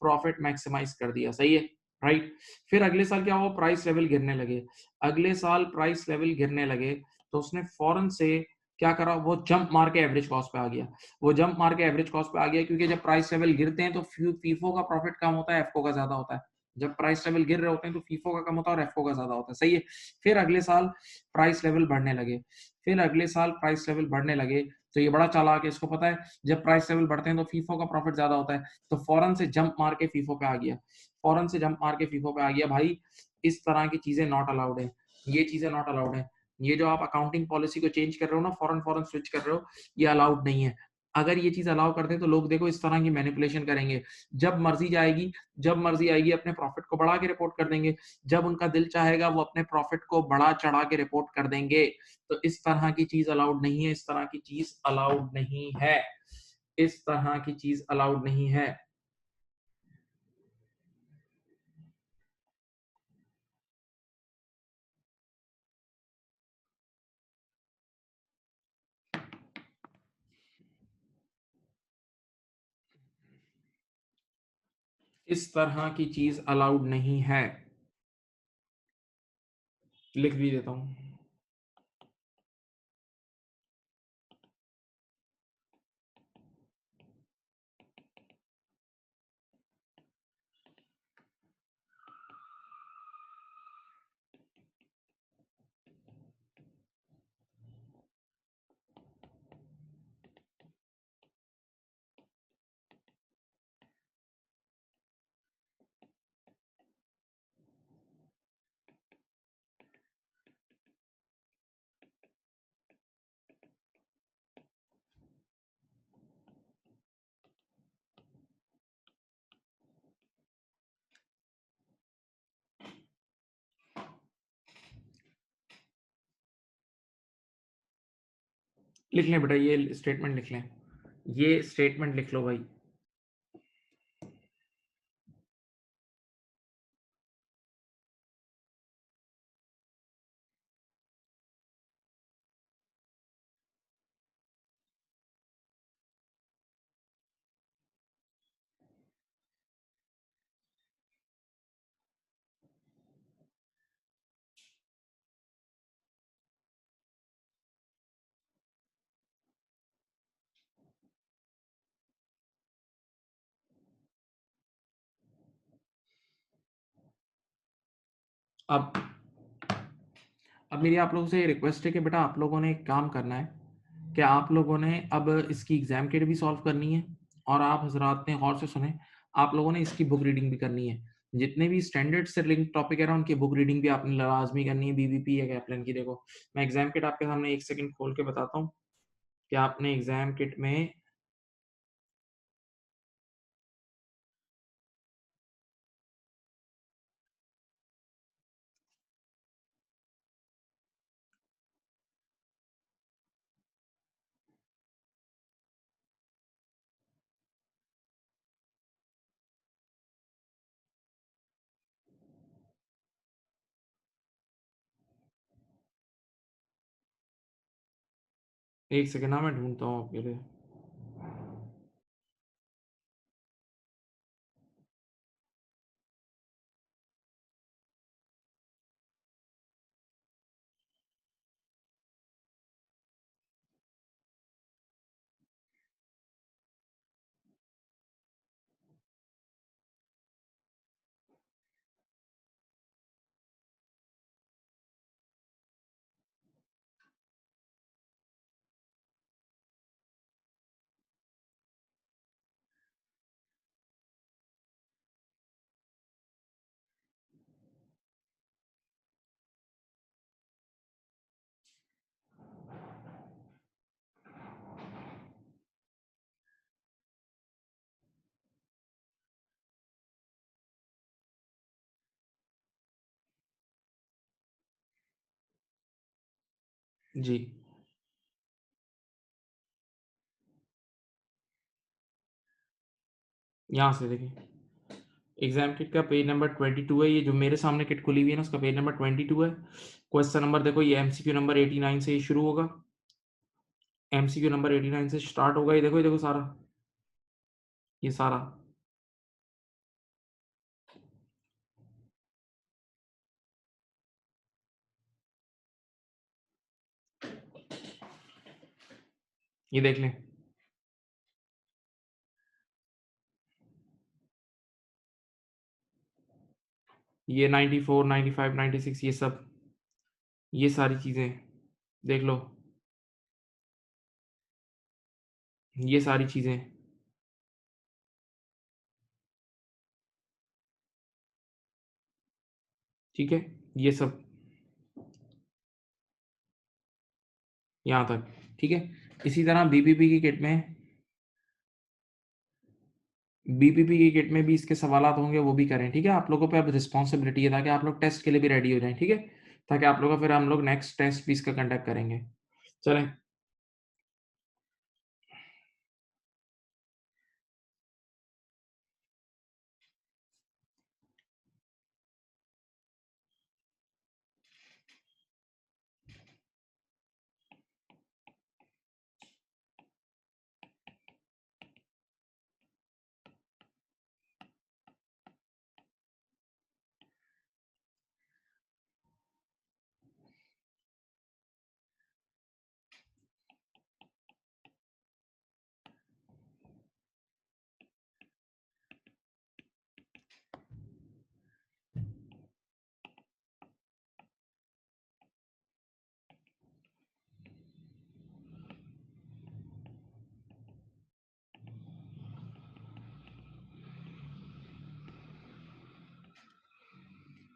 प्रॉफिट मैक्सिमाइज कर दिया। सही है? राइट। फिर अगले साल क्या हुआ? प्राइस लेवल गिरने लगे, अगले साल प्राइस लेवल गिरने लगे, तो उसने फौरन से क्या करा? वो जंप मार के एवरेज कॉस्ट पे आ गया, वो जंप मार के एवरेज कॉस्ट पे आ गया, क्योंकि जब प्राइस लेवल गिरते हैं तो फीफो का प्रॉफिट कम होता है, एफको का ज्यादा होता है। जब प्राइस लेवल गिर रहे होते हैं तो फीफो का कम होता है और एफको का ज्यादा होता है। सही है? फिर अगले साल प्राइस लेवल बढ़ने लगे, फिर अगले साल प्राइस लेवल बढ़ने लगे, तो ये बड़ा चालाक है, इसको पता है जब प्राइस लेवल बढ़ते हैं तो फीफो का प्रॉफिट ज्यादा होता है, तो फौरन से जंप मार के फीफो पे आ गया, फौरन से जंप मार के फीफो पे आ गया। भाई, इस तरह की चीजें नॉट अलाउड है, ये चीजें नॉट अलाउड है। ये जो आप अकाउंटिंग पॉलिसी को चेंज कर रहे हो ना, फौरन फौरन स्विच कर रहे हो, ये अलाउड नहीं है। अगर ये चीज अलाउ करते तो लोग देखो इस तरह की मैनिपुलेशन करेंगे, जब मर्जी जाएगी, जब मर्जी आएगी अपने प्रॉफिट को बढ़ा के रिपोर्ट कर देंगे, जब उनका दिल चाहेगा वो अपने प्रॉफिट को बढ़ा चढ़ा के रिपोर्ट कर देंगे। तो इस तरह की चीज अलाउड नहीं है, इस तरह की चीज अलाउड नहीं है, इस तरह की चीज अलाउड नहीं है। इस तरह की चीज अलाउड नहीं है। लिख भी देता हूं। लिख लें बेटा, ये स्टेटमेंट लिख लें, ये स्टेटमेंट लिख लो भाई। अब अब मेरी आप लोगों से रिक्वेस्ट है कि बेटा आप लोगों ने एक काम करना है कि आप लोगों ने अब इसकी एग्जाम किट भी सॉल्व करनी है, और आप हजरात ने गौर से सुने, आप लोगों ने इसकी बुक रीडिंग भी करनी है। जितने भी स्टैंडर्ड से लिंक टॉपिक है ना, उनकी बुक रीडिंग भी आपने लाजमी करनी है, बीबीपी या कैप्लन की। देखो, मैं एग्जाम किट आपके सामने एक सेकंड खोल के बताता हूँ कि आपने एग्जाम किट में एक सेकंड, हाँ, मैं ढूँढता हूँ आपके लिए। जी, यहाँ से देखिए, एग्ज़ाम किट का पेज नंबर 22 है, ये जो मेरे सामने किट खुली हुई है ना, उसका पेज नंबर 22 है। क्वेश्चन नंबर देखो, ये एमसीक्यू नंबर 89 से ये शुरू होगा। एमसीक्यू नंबर 89 से स्टार्ट होगा, ये देखो सारा, ये सारा। ये देख लें। ये 94, 95, 96 ये सब, ये सारी चीज़ें देख लो, ये सारी चीज़ें, ठीक है? ये सब यहाँ तक, ठीक है? इसी तरह बीपीपी की किट में भी इसके सवालात होंगे, वो भी करें, ठीक है? आप लोगों पे अब रिस्पॉन्सिबिलिटी है, ताकि आप लोग टेस्ट के लिए भी रेडी हो जाएँ, ठीक है? ताकि आप लोग का फिर हम लोग नेक्स्ट टेस्ट भी इसका कंडक्ट करेंगे। चलें,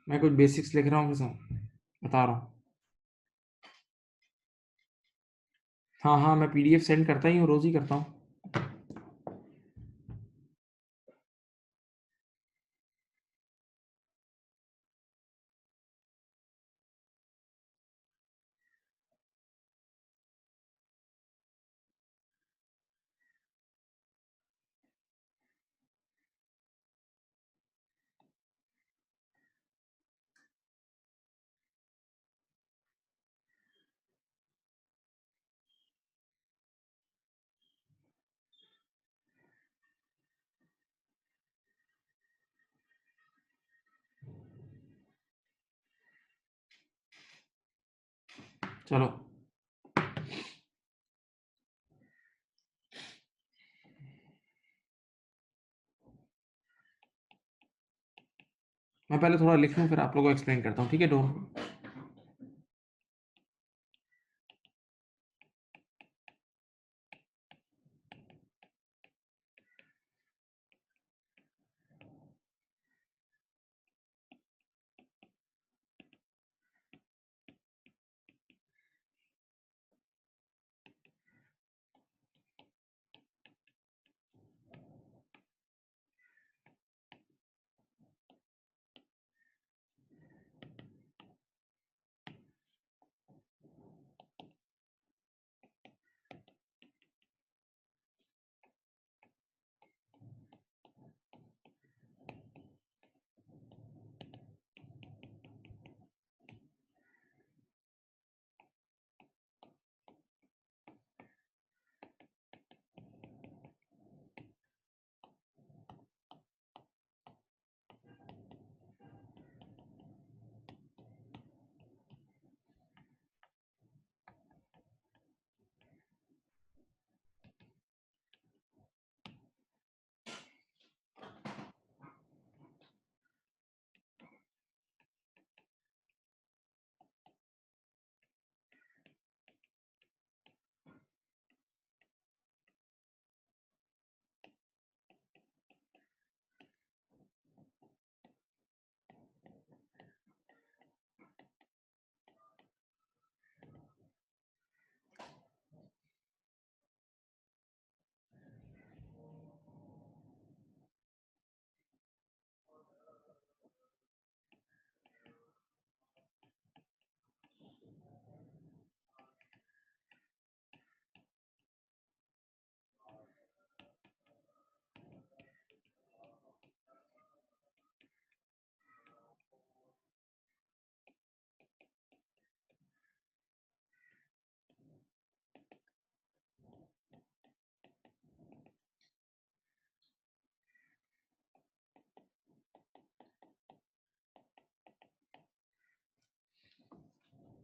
मैं कुछ बेसिक्स लिख रहा हूँ फिर बता रहा हूँ। हाँ, हाँ, मैं पीडीएफ सेंड करता ही हूँ, रोज़ ही करता हूँ। चलो, मैं पहले थोड़ा लिख लूँ, फिर आप लोगों को एक्सप्लेन करता हूँ, ठीक है? डोंट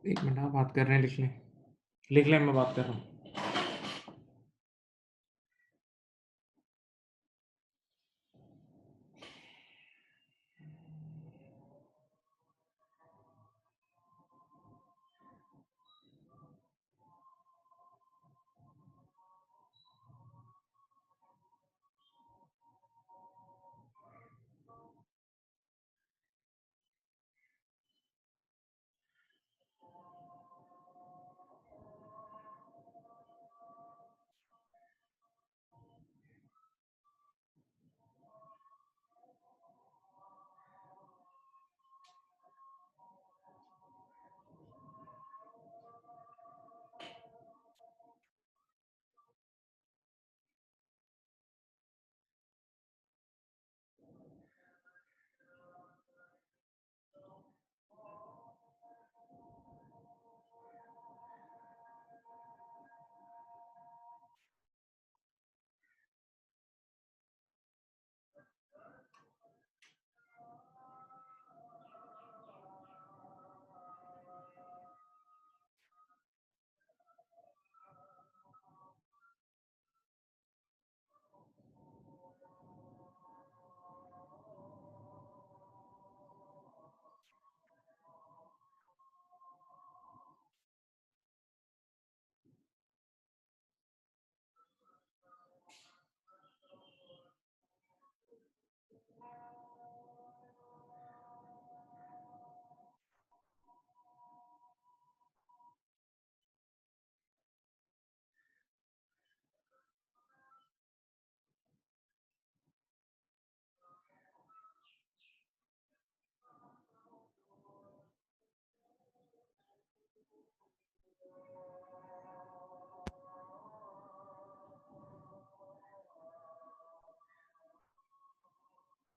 एक मिनट, आप बात कर रहे हैं, लिख लें, मैं बात कर रहा हूँ।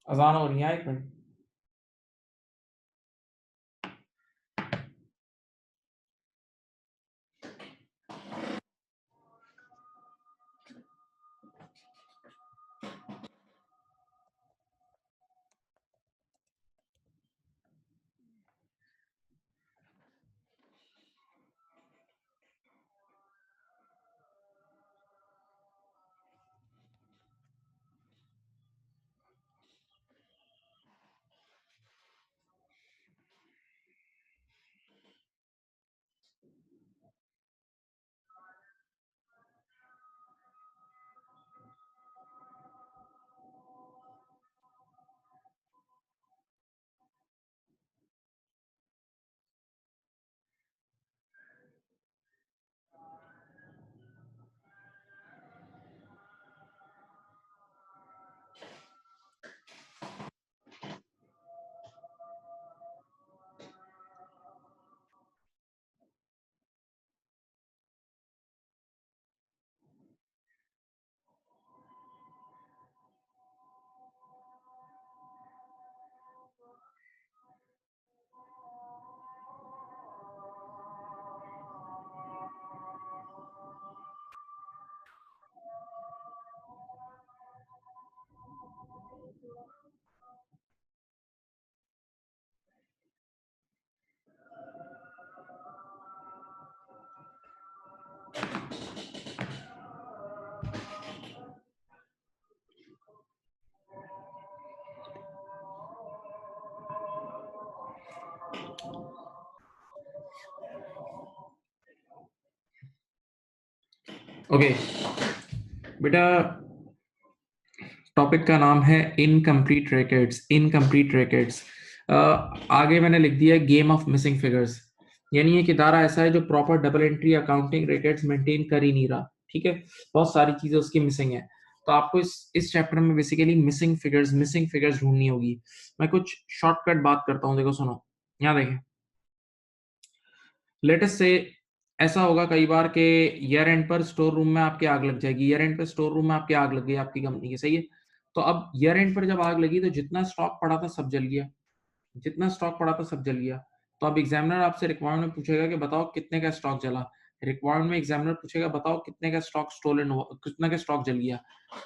अजान हो रही है, एक मिनट। ओके बेटा, टॉपिक का नाम है इनकम्प्लीट रिकॉर्ड्स। इनकम्प्लीट रिकॉर्ड्स आगे मैंने लिख दिया गेम ऑफ मिसिंग फिगर्स। यानी एक इदारा ऐसा है जो proper double entry accounting records maintain कर ही नहीं रहा, ठीक है। बहुत सारी चीजें उसकी मिसिंग है। तो आपको इस चैप्टर में बेसिकली मिसिंग फिगर्स ढूंढनी होगी। मैं कुछ शॉर्टकट बात करता हूँ, देखो सुनो। यहाँ देखें, लेटेस्ट से ऐसा होगा कई बार के ईयर एंड पर स्टोर रूम में आपके आग लग जाएगी। ईयर एंड पर स्टोर रूम में आपके आग लग गई आपकी कंपनी की, सही है। तो अब ईयर एंड पर जब आग लगी तो जितना स्टॉक पड़ा था सब जल गया, जितना स्टॉक पड़ा था सब जल गया। तो अब एग्जामिनर आपसे रिक्वायरमेंट में पूछेगा कि बताओ कितने का स्टॉक जला। रिक्वायरमेंट में एग्जामिनर पूछेगा बताओ कितने का स्टॉक स्टोलन हुआ, कितने का स्टॉक जल गया।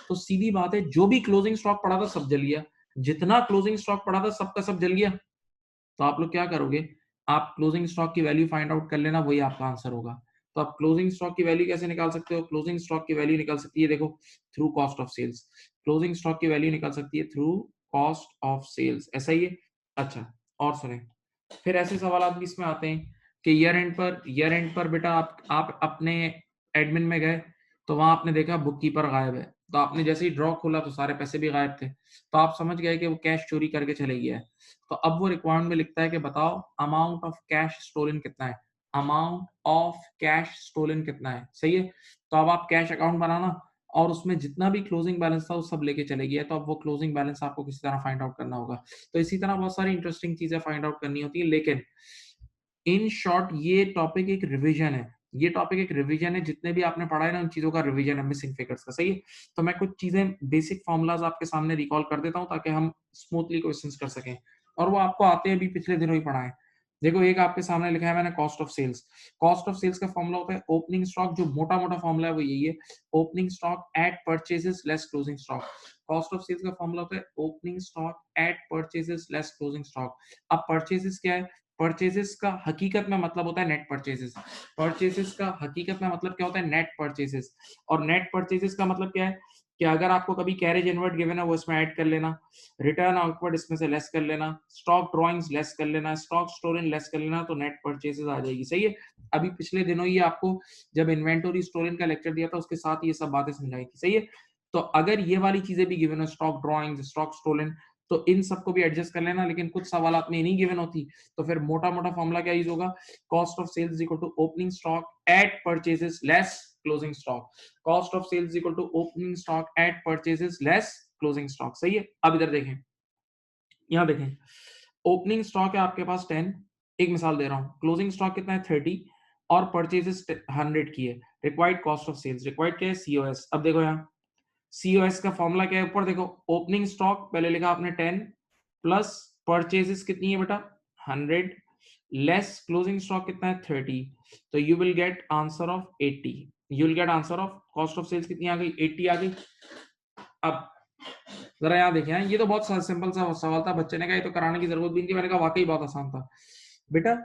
तो सीधी बात है, जो भी क्लोजिंग स्टॉक पड़ा था सब जल गया। जितना क्लोजिंग स्टॉक पड़ा था सबका सब जल गया। तो आप लोग क्या करोगे, आप क्लोजिंग स्टॉक की वैल्यू फाइंड आउट कर लेना, वही आपका आंसर होगा। तो आप क्लोजिंग स्टॉक की वैल्यू कैसे निकाल सकते हो? क्लोजिंग स्टॉक की वैल्यू निकल सकती है, देखो, through cost of sales. Closing stock की वैल्यू निकल सकती है थ्रू कॉस्ट ऑफ सेल्स, ऐसा ही है। अच्छा, और सुने, फिर ऐसे सवाल भी इसमें आते हैं कि ईयर एंड पर बेटा आप अपने एडमिन में गए, तो वहां आपने देखा बुक कीपर गायब है, तो आपने जैसे ही ड्रॉ खोला तो सारे पैसे भी गायब थे, तो आप समझ गए कि वो कैश चोरी करके चले गया है। तो अब वो रिक्वायरमेंट में लिखता है कि बताओ अमाउंट ऑफ कैश स्टोलन कितना है, अमाउंट ऑफ कैश स्टोलन कितना है, सही है। तो अब आप कैश अकाउंट बनाना और उसमें जितना भी क्लोजिंग बैलेंस था वो सब लेके चले गए, तो अब वो क्लोजिंग बैलेंस आपको किसी तरह फाइंड आउट करना होगा। तो इसी तरह बहुत सारी इंटरेस्टिंग चीजें फाइंड आउट करनी होती है, लेकिन इन शॉर्ट ये टॉपिक एक रिवीजन है, ये टॉपिक एक रिवीजन है, जितने भी आपने पढ़ा है ना उन चीजों का रिवीजन है मिसिंग फिगर्स का, सही है। तो मैं कुछ चीजें बेसिक फॉर्मूलाज आपके सामने रिकॉल कर देता हूं ताकि हम स्मूथली क्वेश्चंस कर सकें, और वो आपको आते हैं, अभी पिछले दिनों ही पढ़ा है। देखो, एक आपके सामने लिखा है मैंने cost of sales. Cost of sales का फॉर्मूला होता है ओपनिंग स्टॉक, जो मोटा मोटा फॉर्मूला है वो यही है, opening stock at purchases less closing stock. Cost of sales का फॉर्मूला होता है opening stock at purchases less closing stock. अब परचेजेस क्या है? परचेजेस का हकीकत में मतलब होता है नेट परचेजेस। परचेजेस का हकीकत में मतलब क्या होता है? Net purchases. और नेट परचेजेस का मतलब क्या है कि अगर आपको कभी कैरेज इनवर्ट गिवन है वो इसमें ऐड कर लेना, रिटर्न आउटवर्ड इसमें से लेस कर लेना, स्टॉक ड्राइंग्स लेस कर लेना, स्टॉक स्टोरेज लेस कर लेना, तो नेट परचेजेस आ जाएगी, सही है। अभी पिछले दिनों ही आपको जब इन्वेंटरी स्टोरेज का लेक्चर दिया था उसके साथ ये सब बातें समझाई थी, सही है। तो अगर ये वाली चीजें भी गिवन है, स्टॉक ड्राइंग्स, स्टॉक स्टोलन, तो इन सबको भी एडजस्ट कर लेना, लेकिन कुछ सवाल में नहीं गिवन होती, तो फिर मोटा मोटा फॉर्मूला क्या यूज होगा? Cost of sales equal to opening stock at purchases less closing stock. Cost of sales equal to opening stock at purchases less closing stock, सही है। अब इधर देखें, यहां देखें, ओपनिंग स्टॉक है आपके पास 10, एक मिसाल दे रहा हूं, क्लोजिंग स्टॉक कितना है 30, और परचेजेस 100 की है। Required cost of sales, required क्या है? सीओएस। अब देखो यहाँ सीओएस का फॉर्मूला क्या है? ऊपर देखो, ओपनिंग स्टॉक पहले लिखा आपने 10 प्लस परचेजेस कितनी है बेटा? 100 लेस क्लोजिंग स्टॉक कितना है? 30। तो you will get answer of 80। You will get answer of cost of sales कितनी आ गई? 80 आ गई। अब जरा यहाँ देखें, ये तो बहुत सिंपल सा सवाल था, बच्चे ने कहा ये तो कराने की जरूरत भी नहीं थी, मैंने कहा वाकई बहुत आसान था बेटा।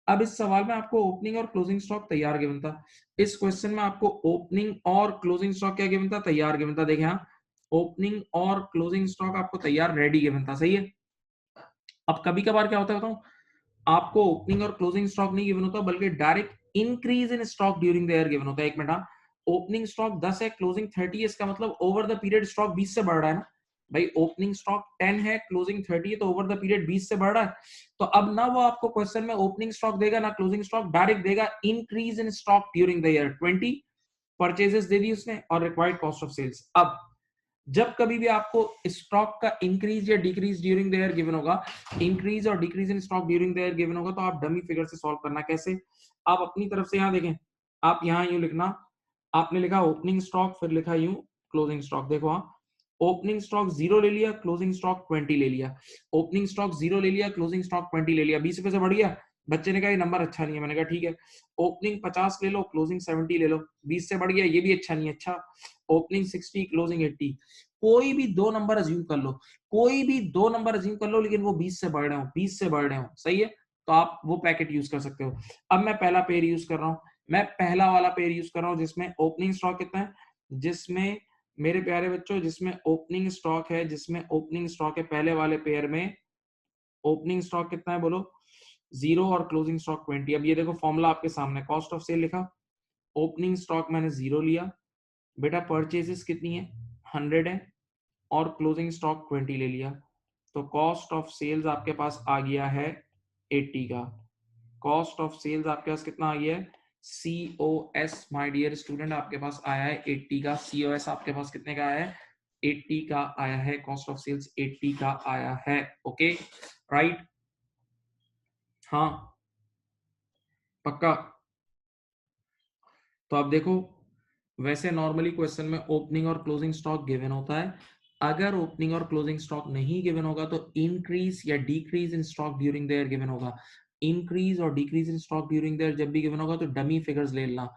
अब इस सवाल में आपको ओपनिंग और क्लोजिंग स्टॉक तैयार गिवन था, इस क्वेश्चन में आपको ओपनिंग और क्लोजिंग स्टॉक क्या गिवन था? तैयार गिवन था। देखें यहाँ, ओपनिंग और क्लोजिंग स्टॉक आपको तैयार रेडी गिवन था, सही है। अब कभी कभार क्या होता है बताऊं, आपको ओपनिंग और क्लोजिंग स्टॉक नहीं गिवन होता, बल्कि direct increase in stock during the year given होता है। एक मिनट, ओपनिंग स्टॉक 10 है, क्लोजिंग 30 है, इसका मतलब ओवर द पीरियड स्टॉक 20 से बढ़ रहा है ना भाई। ओपनिंग स्टॉक 10 है, क्लोजिंग 30 है, तो ओवर द पीरियड 20 से बढ़ रहा है। तो अब ना वो आपको क्वेश्चन में ओपनिंग स्टॉक देगा ना क्लोजिंग स्टॉक, डायरेक्ट देगा increase in stock during the year. 20 purchases दे दी उसने और रिक्वायर्ड कॉस्ट ऑफ सेल्स। अब जब कभी भी आपको स्टॉक का इंक्रीज या decrease during the year given होगा, इंक्रीज और decrease in stock during the year given होगा, तो आप डमी फिगर से सॉल्व करना। कैसे? आप अपनी तरफ से यहां देखें, आप यहां यूं लिखना, आपने लिखा ओपनिंग स्टॉक, फिर लिखा यूं क्लोजिंग स्टॉक। देखो हाँ, ओपनिंग स्टॉक 0 ले लिया, क्लोजिंग स्टॉक 20 ले लिया। ओपनिंग स्टॉक 0 ले लिया, क्लोजिंग स्टॉक 20 ले लिया, 20 रुपए से बढ़ गया। बच्चे ने कहा ये नंबर अच्छा नहीं है, मैंने कहा ठीक है। ओपनिंग 50 ले लो, क्लोजिंग 70 ले लो, 20 से बढ़ गया, ये भी अच्छा नहीं है। अच्छा, ओपनिंग 60, क्लोजिंग 80, कोई भी दो नंबर अज्यूम कर लो, कोई भी दो नंबर अज्यूम कर लो, लेकिन वो 20 से बढ़ रहे हो, 20 से बढ़ रहे हो, सही है। तो आप वो पैकेट यूज कर सकते हो। अब मैं पहला पेयर यूज कर रहा हूं, मैं पहला वाला पेयर यूज कर रहा हूं जिसमें ओपनिंग स्टॉक कितना है, जिसमें मेरे प्यारे बच्चों, जिसमें ओपनिंग स्टॉक है, जिसमें ओपनिंग स्टॉक है पहले वाले पेयर में, ओपनिंग स्टॉक कितना है बोलो? 0 और क्लोजिंग स्टॉक 20। अब ये देखो फॉर्मूला आपके सामने, कॉस्ट ऑफ सेल लिखा, ओपनिंग स्टॉक मैंने 0 लिया बेटा, परचेजेस कितनी है? 100 है, और क्लोजिंग स्टॉक 20 ले लिया, तो कॉस्ट ऑफ सेल्स आपके पास आ गया है 80 का। कॉस्ट ऑफ सेल्स आपके पास कितना आ गया है? सीओएस माय डियर स्टूडेंट आपके पास आया है 80 का। सीओएस आपके पास कितने का आया है? 80 का आया है। कॉस्ट ऑफ सेल्स 80 का आया है। ओके, राइट, हाँ, पक्का। तो आप देखो, वैसे नॉर्मली क्वेश्चन में ओपनिंग और क्लोजिंग स्टॉक गिवन होता है, अगर ओपनिंग और क्लोजिंग स्टॉक नहीं गिवन होगा तो इंक्रीज या decrease in stock during the year given होगा। इंक्रीज और decrease in stock during the year जब भी गिवन होगा तो डमी फिगर्स ले लेना।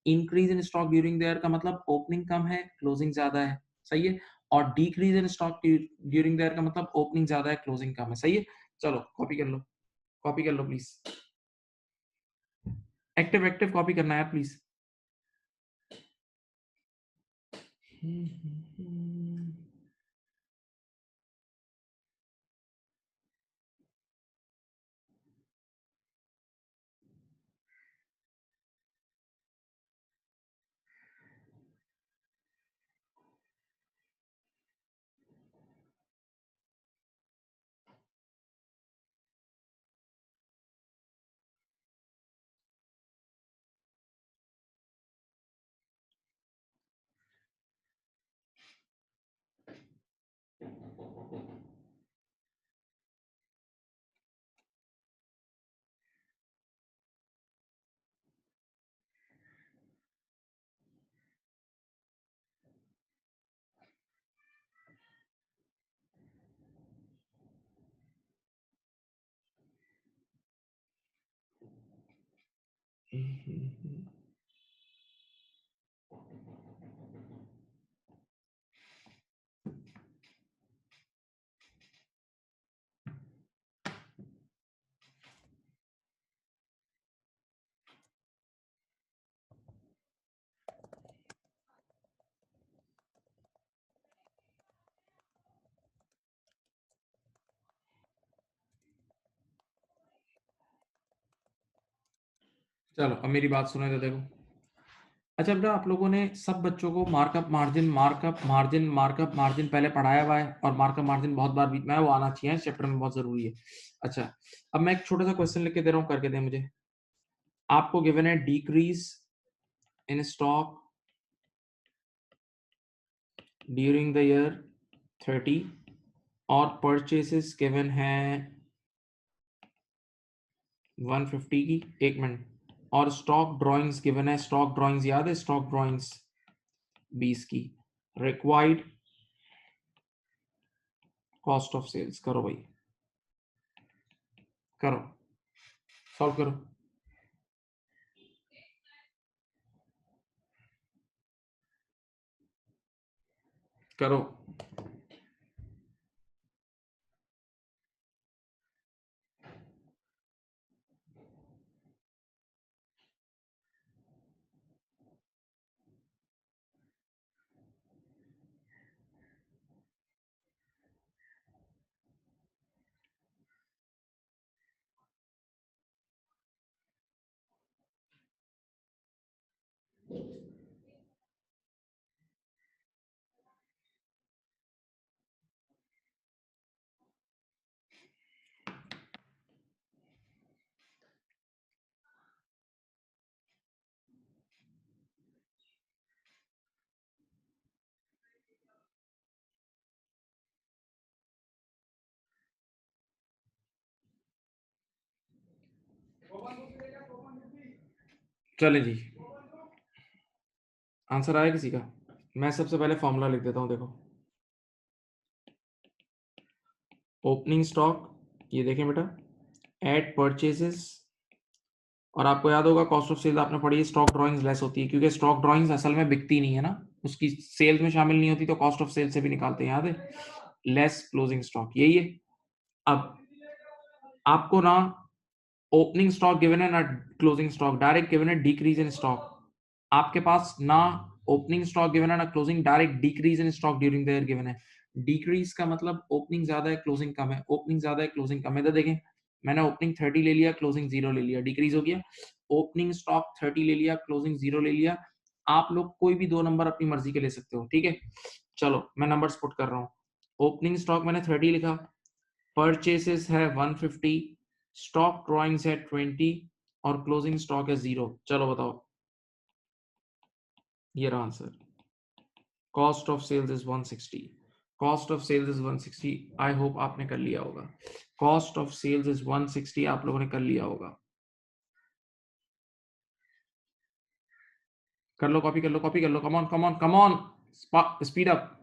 Increase in stock during the year का मतलब ओपनिंग कम है, क्लोजिंग ज्यादा है, सही है। और decrease in stock during the year का मतलब ओपनिंग ज्यादा है, क्लोजिंग कम है, सही है। चलो कॉपी कर लो, कॉपी कर लो प्लीज। एक्टिव एक्टिव कॉपी करना है यार प्लीज। चलो अब मेरी बात सुने तो देखो। अच्छा बेटा, आप लोगों ने सब बच्चों को markup margin markup margin markup margin पहले पढ़ाया हुआ है, और मार्कअप मार्जिन बहुत बार बीच में वो आना चाहिए, इस चैप्टर में बहुत जरूरी है। अच्छा, अब मैं एक छोटा सा क्वेश्चन लिख के दे रहा हूँ, करके दें मुझे। आपको गिवन है decrease in stock during the year 30, और परचेसेस गिवन है 150 की, एक मिनट, और स्टॉक ड्राइंग्स गिवन है, स्टॉक ड्राइंग्स याद है, स्टॉक ड्राइंग्स 20 की, रिक्वायर्ड कॉस्ट ऑफ सेल्स। करो भाई, करो, सॉल्व करो, करो। चले जी, आंसर आया किसी का? मैं सबसे पहले फॉर्मूला लिख देता हूं, देखो। ओपनिंग स्टॉक, ये देखें बेटा, एट परचेजेस, और आपको याद होगा कॉस्ट ऑफ सेल्स आपने पढ़ी है, स्टॉक ड्राइंग्स लेस होती है, क्योंकि स्टॉक ड्राइंग्स असल में बिकती नहीं है ना, उसकी सेल्स में शामिल नहीं होती, तो कॉस्ट ऑफ सेल्स से भी निकालते हैं, याद है, लेस क्लोजिंग स्टॉक, यही है। अब आपको ना ओपनिंग स्टॉक गिवन है ना क्लोजिंग स्टॉक, डायरेक्ट गिवन है डिक्रीज इन स्टॉक। आपके पास ना ओपनिंग स्टॉक गिवन है ना closing, direct decrease in stock during the year given है। डिक्रीज का मतलब ओपनिंग ज्यादा है क्लोजिंग कम है, ओपनिंग ज्यादा है क्लोजिंग कम है। तो देखें, मैंने ओपनिंग 30 ले लिया, क्लोजिंग 0 ले लिया, डिक्रीज हो गया। ओपनिंग स्टॉक 30 ले लिया, क्लोजिंग 0 ले लिया। आप लोग कोई भी दो नंबर अपनी मर्जी के ले सकते हो, ठीक है। चलो मैं नंबर्स पुट कर रहा हूँ। ओपनिंग स्टॉक मैंने 30 लिखा, परचेसेस है 150, स्टॉक ड्रॉइंग्स है 20, और क्लोजिंग स्टॉक है 0। चलो बताओ, ये रहा answer. Cost of sales is 160, cost of sales is 160। I hope आपने कर लिया होगा, कॉस्ट ऑफ सेल्स इज 160, आप लोगों ने कर लिया होगा। कर लो, कॉपी कर लो, कॉपी कर लो, come on come on come on, speed up.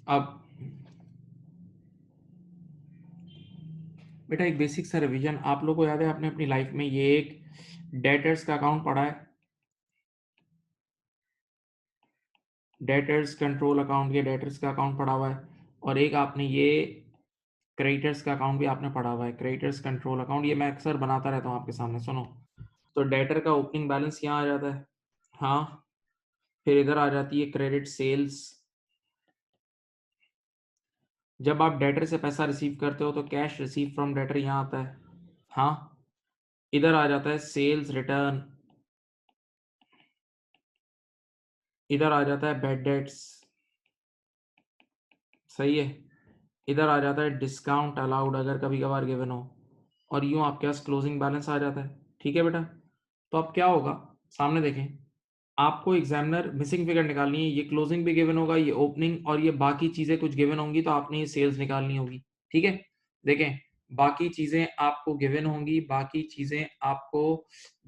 अब बेटा एक बेसिक सा रिवीजन, आप लोगों को याद है आपने अपनी लाइफ में ये एक डेटर्स का अकाउंट पढ़ा है, डेटर्स कंट्रोल अकाउंट, ये डेटर्स का अकाउंट पढ़ा हुआ है, और एक आपने ये क्रेडिटर्स का अकाउंट भी आपने पढ़ा हुआ है, क्रेडिटर्स कंट्रोल अकाउंट, ये मैं अक्सर बनाता रहता हूँ आपके सामने। सुनो, तो डेटर का ओपनिंग बैलेंस यहाँ आ जाता है, हाँ, फिर इधर आ जाती है क्रेडिट सेल्स। जब आप डेटर से पैसा रिसीव करते हो तो कैश रिसीव फ्रॉम डेटर यहाँ आता है, हाँ, इधर आ जाता है सेल्स रिटर्न, इधर आ जाता है बैड डेट्स, सही है, इधर आ जाता है डिस्काउंट अलाउड अगर कभी कभार गिवन हो, और यूं आपके पास क्लोजिंग बैलेंस आ जाता है। ठीक है बेटा, तो अब क्या होगा, सामने देखें, आपको एग्जामिनर मिसिंग फिगर निकालनी है, ये क्लोजिंग भी गिवन होगा, ये ओपनिंग, और ये बाकी चीजें कुछ गिवन होंगी तो आपने ये सेल्स निकालनी होगी। ठीक है, देखें, बाकी चीजें आपको गिवन होंगी, बाकी चीजें आपको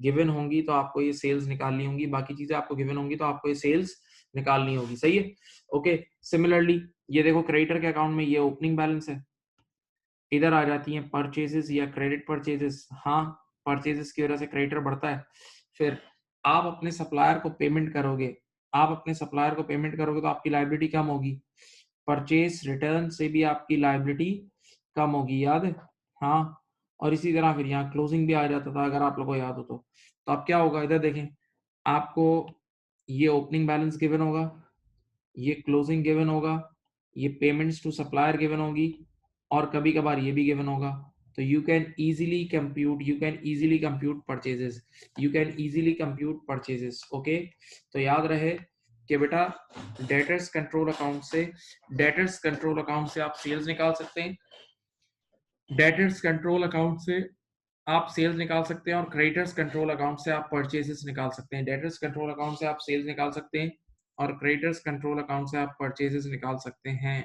गिवन होंगी तो आपको ये सेल्स निकालनी होंगी, बाकी चीजें आपको गिवन होंगी तो आपको ये सेल्स निकालनी होगी, सही है। ओके, सिमिलरली ये देखो क्रेडिटर के अकाउंट में ये ओपनिंग बैलेंस है, इधर आ जाती हैं परचेजेस या क्रेडिट परचेजेस, हाँ, परचेजेस की वजह से क्रेडिटर बढ़ता है। फिर आप अपने सप्लायर को पेमेंट करोगे, आप अपने सप्लायर को पेमेंट करोगे तो आपकी लायबिलिटी कम होगी, परचेज रिटर्न से भी आपकी लायबिलिटी कम होगी, याद है, हाँ, और इसी तरह फिर यहाँ क्लोजिंग भी आ जाता था अगर आप लोगों को याद हो तो अब क्या होगा, इधर देखें, आपको ये ओपनिंग बैलेंस गिवन होगा, ये क्लोजिंग गिवन होगा, ये पेमेंट्स टू सप्लायर गिवन होगी, और कभी कभार ये भी गिवन होगा, तो you can easily compute purchases, you can easily compute purchases. Okay, तो याद रहे कि बेटा डेटर्स कंट्रोल अकाउंट से आप सेल्स निकाल सकते हैं, डेटर्स कंट्रोल अकाउंट से आप सेल्स निकाल सकते हैं, और क्रेडिटर्स कंट्रोल अकाउंट से आप परचेजेस निकाल सकते हैं, डेटर्स कंट्रोल अकाउंट से आप सेल्स निकाल सकते हैं, और क्रेडिटर्स कंट्रोल अकाउंट से आप परचेजेस निकाल सकते हैं।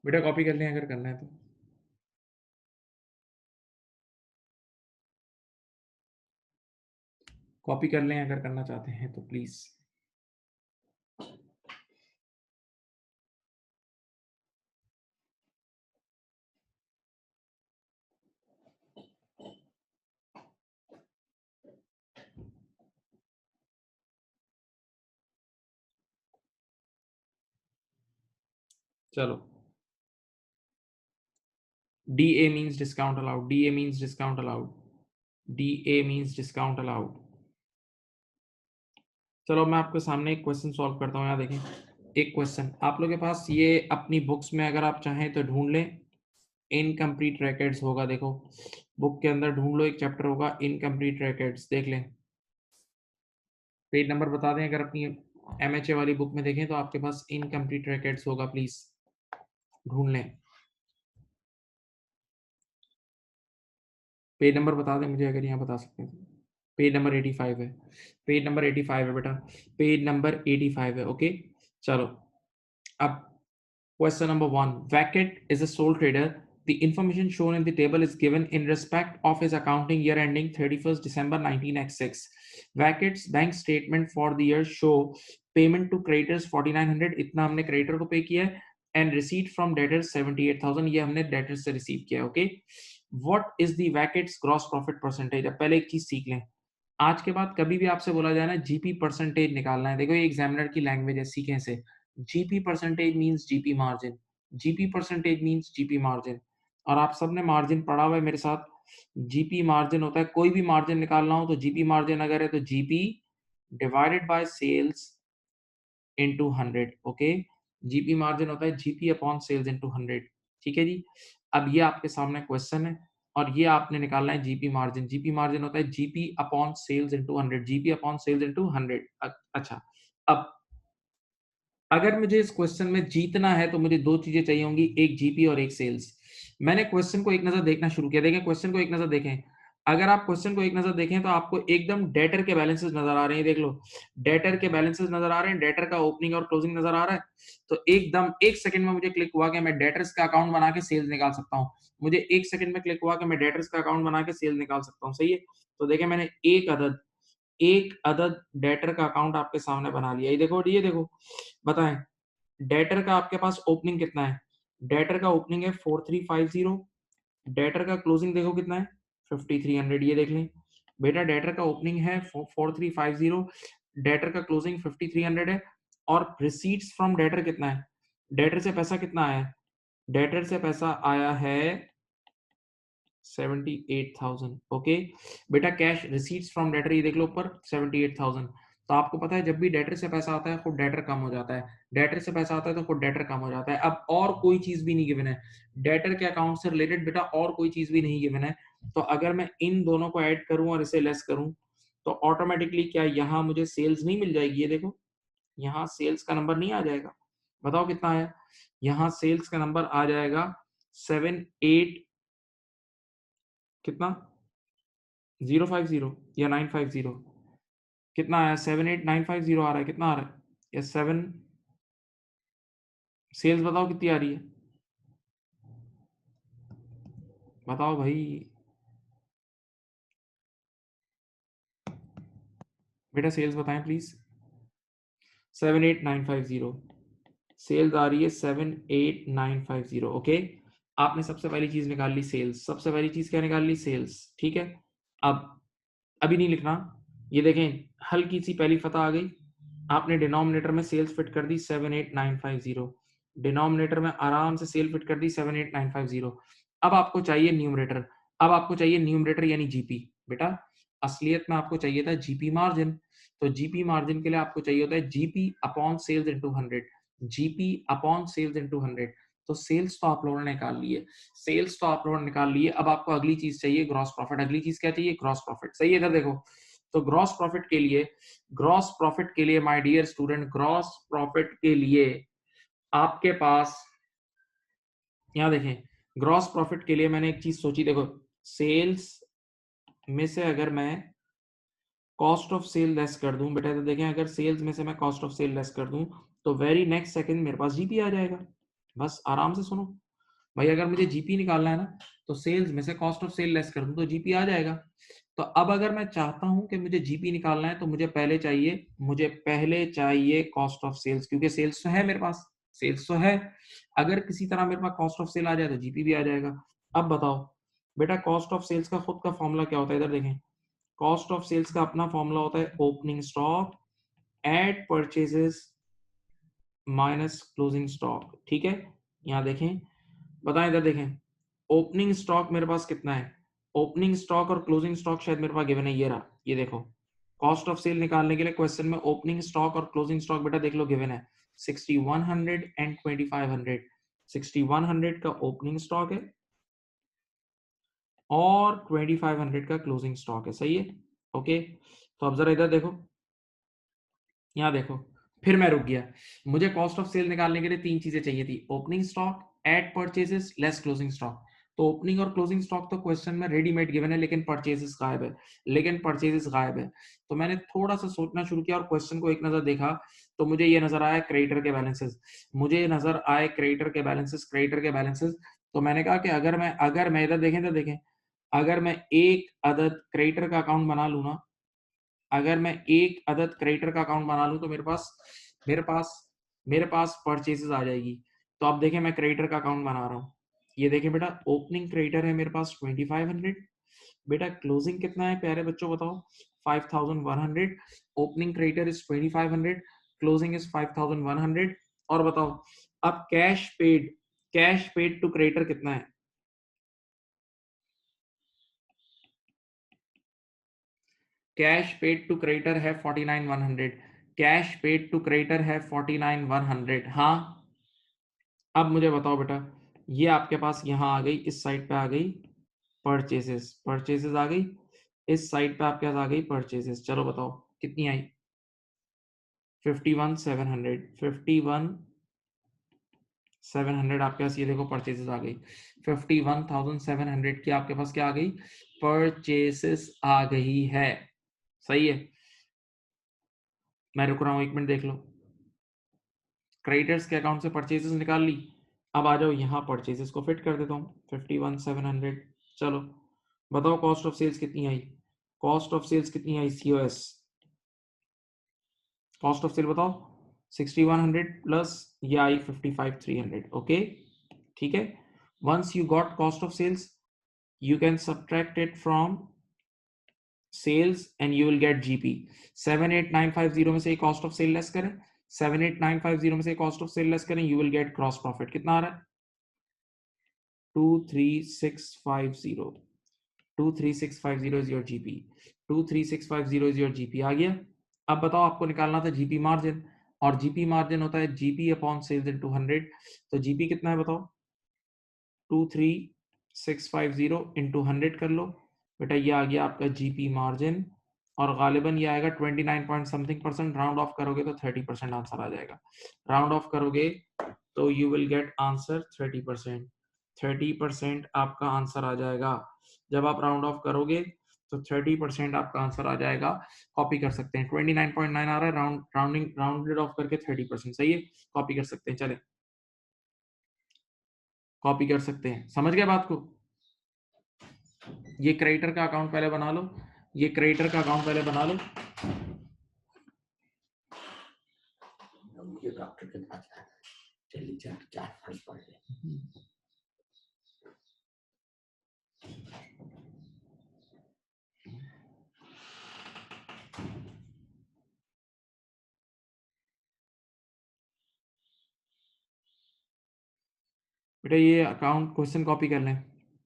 बेटा कॉपी कर लें अगर करना है तो, कॉपी कर लें अगर करना चाहते हैं तो प्लीज। चलो, D A means discount allowed, D A means discount allowed, D A means discount allowed. चलो मैं आपके सामने एक क्वेश्चन सॉल्व करता हूँ, यहाँ देखें, एक क्वेश्चन आप लोगों के पास ये अपनी बुक्स में अगर आप चाहें तो ढूंढ लें, इनकम्प्लीट रिकॉर्ड्स होगा, देखो बुक के अंदर ढूंढ लो, एक चैप्टर होगा इनकम्प्लीट रिकॉर्ड्स, देख लें, पेज नंबर बता दें, अगर अपनी एमएचए वाली बुक में देखें तो आपके पास इनकम्प्लीट रिकॉर्ड्स होगा, प्लीज ढूंढ लें, पेज नंबर बता दें मुझे अगर यहाँ बता सकते हैं तो। पेज नंबर 85 है, पेज नंबर 85 है बेटा, पेज नंबर 85 है। ओके, चलो अब question number 1, Vacket is a sole trader. The information shown in the table is given in respect of his accounting year ending 31st December 1996. Vacket's bank statement for the year show payment to creditors 4900, इतना हमने creditor को पे किया है, and receipt from debtors 78,000, ये हमने debtors से receive किया है। Okay, what is the Vacket's gross profit percentage? अब पहले एक चीज सीख लें, आज के बाद कभी भी आपसे बोला जाए ना जीपी परसेंटेज निकालना है, देखो ये एग्जामिनर की लैंग्वेज है, सीखें से, GP percentage means GP margin, GP percentage means GP margin, और आप सबने मार्जिन पढ़ा हुआ है मेरे साथ, जीपी मार्जिन होता है, कोई भी मार्जिन निकालना हो तो जीपी मार्जिन अगर है तो GP divided by sales into 100। Okay, GP margin होता है जीपी अपॉन सेल्स इंटू 100। ठीक है जी। अब ये आपके सामने क्वेश्चन है और ये आपने निकालना है जीपी मार्जिन। जीपी मार्जिन होता है GP upon sales into 100, GP upon sales into 100। अच्छा, अब अगर मुझे इस क्वेश्चन में जीतना है तो मुझे दो चीजें चाहिए होंगी, एक जीपी और एक सेल्स। मैंने क्वेश्चन को एक नजर देखना शुरू किया। देखें क्वेश्चन को एक नजर देखें। अगर आप क्वेश्चन को एक नजर देखें तो आपको एकदम डेटर के बैलेंसेस नजर आ रहे हैं। देख लो, डेटर के बैलेंसेस नजर आ रहे हैं, डेटर का ओपनिंग और क्लोजिंग नजर आ रहा है। तो एकदम एक सेकंड में मुझे क्लिक हुआ कि मैं डेटर्स का अकाउंट बना के सेल्स निकाल सकता हूँ। मुझे एक सेकंड में क्लिक हुआ कि मैं डेटर्स का अकाउंट बना के सेल्स निकाल सकता हूँ। सही है। तो देखें मैंने एक अदद डेटर का अकाउंट आपके सामने बना लिया। ये देखो, बताएं डेटर का आपके पास ओपनिंग कितना है? डेटर का ओपनिंग है 4350। डेटर का क्लोजिंग देखो कितना है? 5300। ये देख लें बेटा, डेटर का ओपनिंग है 4350, डेटर का क्लोजिंग 5300 है। और रिसीट्स फ्रॉम डेटर कितना है? डेटर से पैसा कितना आया है? डेटर से पैसा आया है 78,000। ओके बेटा, कैश रिसीट्स फ्रॉम डेटर ये देख लो ऊपर 78,000। तो आपको पता है जब भी डेटर से पैसा आता है खुद डेटर कम हो जाता है, डेटर से पैसा आता है तो खुद डेटर कम हो जाता है। अब और कोई चीज भी नहीं गिवन है डेटर के अकाउंट से रिलेटेड बेटा, और कोई चीज भी नहीं गिवन है। तो अगर मैं इन दोनों को ऐड करूं और इसे लेस करूं तो ऑटोमेटिकली क्या यहाँ मुझे सेल्स नहीं मिल जाएगी? ये देखो, यहाँ सेल्स का नंबर नहीं आ जाएगा? बताओ कितना है? यहाँ सेल्स का नंबर आ जाएगा 78, कितना, 050 या 950? कितना आया? 78950 आ रहा है। कितना आ रहा है? या 7, सेल्स बताओ कितनी आ रही है? बताओ भाई, बेटा सेल्स बताएं प्लीज। 78950 सेल्स आ रही है, 78950। ओके, आपने सबसे पहली चीज निकाल ली सेल्स। सबसे पहली चीज क्या निकाल ली? सेल्स। ठीक है, अब अभी नहीं लिखना। ये देखें, हल्की सी पहली फतह आ गई। आपने डिनोमिनेटर में सेल्स फिट कर दी 78950, डिनोमिनेटर में आराम से सेल फिट कर दी 78950। अब आपको चाहिए न्यूमरेटर। अब आपको चाहिए न्यूमरेटर यानी जीपी। बेटा असलियत में आपको चाहिए था जीपी मार्जिन। तो जीपी मार्जिन के लिए आपको चाहिए होता है GP upon sales into 100। GP upon sales into 100। तो सेल्स तो आप लोगों ने निकाल लिए, सेल्स तो आप लोगों ने निकाल लिए। अब आपको अगली चीज चाहिए ग्रॉस प्रॉफिट। अगली चीज क्या चाहिए? Gross profit. सही है, इधर देखो। तो ग्रॉस प्रॉफिट के लिए my dear student, gross profit के लिए आपके पास, यहां देखें, ग्रॉस प्रॉफिट के लिए मैंने एक चीज सोची। देखो, सेल्स में से अगर मैं कॉस्ट ऑफ सेल लेस कर दूं बेटा, तो देखें अगर सेल्स में से मैं कॉस्ट ऑफ सेल लेस कर दूं तो वेरी नेक्स्ट सेकंड मेरे पास जीपी आ जाएगा। बस आराम से सुनो भाई, अगर मुझे जीपी निकालना है ना तो सेल्स में से कॉस्ट ऑफ सेल लेस कर दूं तो जीपी आ जाएगा। तो अब अगर मैं चाहता हूं कि मुझे जीपी निकालना है तो मुझे पहले चाहिए कॉस्ट ऑफ सेल्स, क्योंकि सेल्स तो है मेरे पास, सेल्स तो है। अगर किसी तरह मेरे पास कॉस्ट ऑफ सेल आ जाए तो जीपी भी आ जाएगा। अब बताओ बेटा, कॉस्ट ऑफ सेल्स का खुद का फॉर्मूला क्या होता है? इधर देखें, कॉस्ट ऑफ सेल्स का अपना फॉर्मूला होता है opening stock at purchases minus closing stock. ठीक है, यहां देखें, बताएं, इधर देखें, ओपनिंग स्टॉक मेरे पास कितना है? ओपनिंग स्टॉक और क्लोजिंग स्टॉक शायद मेरे पास गिवन है, ये रहा। ये देखो, कॉस्ट ऑफ सेल निकालने के लिए क्वेश्चन में ओपनिंग स्टॉक और क्लोजिंग स्टॉक बेटा देख लो गिवन है 6100 एंड 2500। 6100 का ओपनिंग स्टॉक है और 2500 का क्लोजिंग स्टॉक है। सही है, ओके। तो अब जरा इधर देखो, यहाँ देखो, फिर मैं रुक गया। मुझे कॉस्ट ऑफ सेल निकालने के लिए तीन चीजें चाहिए थी, opening stock at purchases less closing stock. तो ओपनिंग और क्लोजिंग स्टॉक तो क्वेश्चन में रेडीमेड गिवन है, लेकिन परचेजेस गायब है। तो मैंने थोड़ा सा सोचना शुरू किया और क्वेश्चन को एक नजर देखा तो मुझे ये नजर आया क्रेडिटर के बैलेंसेस। क्रेडिटर के बैलेंसेस। तो मैंने कहा कि अगर मैं इधर देखें, अगर मैं एक अदद क्रेडिटर का अकाउंट बना लूं ना, अगर मैं एक अदद क्रेडिटर का अकाउंट बना लूं तो मेरे पास मेरे पास परचेसेस आ जाएगी। तो अब देखें, मैं क्रेडिटर का अकाउंट बना रहा हूं। ये देखें बेटा, ओपनिंग क्रेडिटर है मेरे पास 2500। बेटा क्लोजिंग कितना है प्यारे बच्चों बताओ? 5100। Opening creditor is 2500, closing is 5100। और बताओ अब कैश पेड टू क्रेडिटर कितना है? कैश पेड टू क्रेडिटर है 49100। कैश पेड टू क्रेडिटर है 49,100। हाँ, अब मुझे बताओ बेटा, ये आपके पास यहाँ आ गई, इस साइड पे आ गई परचेसेस, परचेसेस आ गई, इस साइड पे आपके पास आ गई परचेसेस। चलो बताओ कितनी आई? 51,700, 51,700 आपके पास, ये देखो परचेसेस आ गई। 51,700 की आपके पास क्या आ गई? परचेसेस आ गई है। सही है, मैं रुक रहा हूं, 1 मिनट देख लो। क्रेडिटर्स के अकाउंट से परचेसेस निकाल ली। अब आ जाओ यहाँ, परचेसेस को फिट कर देता हूँ, 51,700। चलो बताओ कॉस्ट ऑफ सेल्स कितनी आई? कॉस्ट ऑफ सेल्स कितनी आई? सीओएस कॉस्ट ऑफ सेल बताओ। 6100 प्लस ये आई 55,300। ओके, ठीक है। Once you got cost of sales, you can subtract it from sales and you will get GP। 78950 में से कॉस्ट ऑफ सेल लेस करें, 78950 में से कॉस्ट ऑफ सेल लेस करें, you will get gross profit. कितना आ रहा है? 23650। 23650 is your GP। 23650 is your GP आ गया। अब बताओ, आपको निकालना था जीपी मार्जिन, और जीपी मार्जिन होता है जीपी अपॉन सेल्स इन 200। तो जीपी कितना है बताओ? 23650 इंटू 100 कर लो बेटा, ये आ गया आपका जीपी मार्जिन, और गालिबन ये आएगा 29 point something percent. Round of करोगे तो 30% आंसर आ जाएगा। राउंड ऑफ करोगे तो यू विल गेट आंसर 30%। 30% आपका आंसर आ जाएगा। जब आप राउंड ऑफ करोगे तो 30% आपका आंसर आ जाएगा। कॉपी कर सकते हैं, 29.9 आ रहा है, राउंडेड ऑफ करके 30%। सही है, कॉपी कर सकते हैं। चले, कॉपी कर सकते हैं। समझ गए बात को? ये क्रेडिटर का अकाउंट पहले बना लो, ये क्रेडिटर का अकाउंट पहले बना लो। डॉक्टर के पास चलिए, चार फर्स्ट पढ़ ले। बेटा ये अकाउंट क्वेश्चन कॉपी कर लें,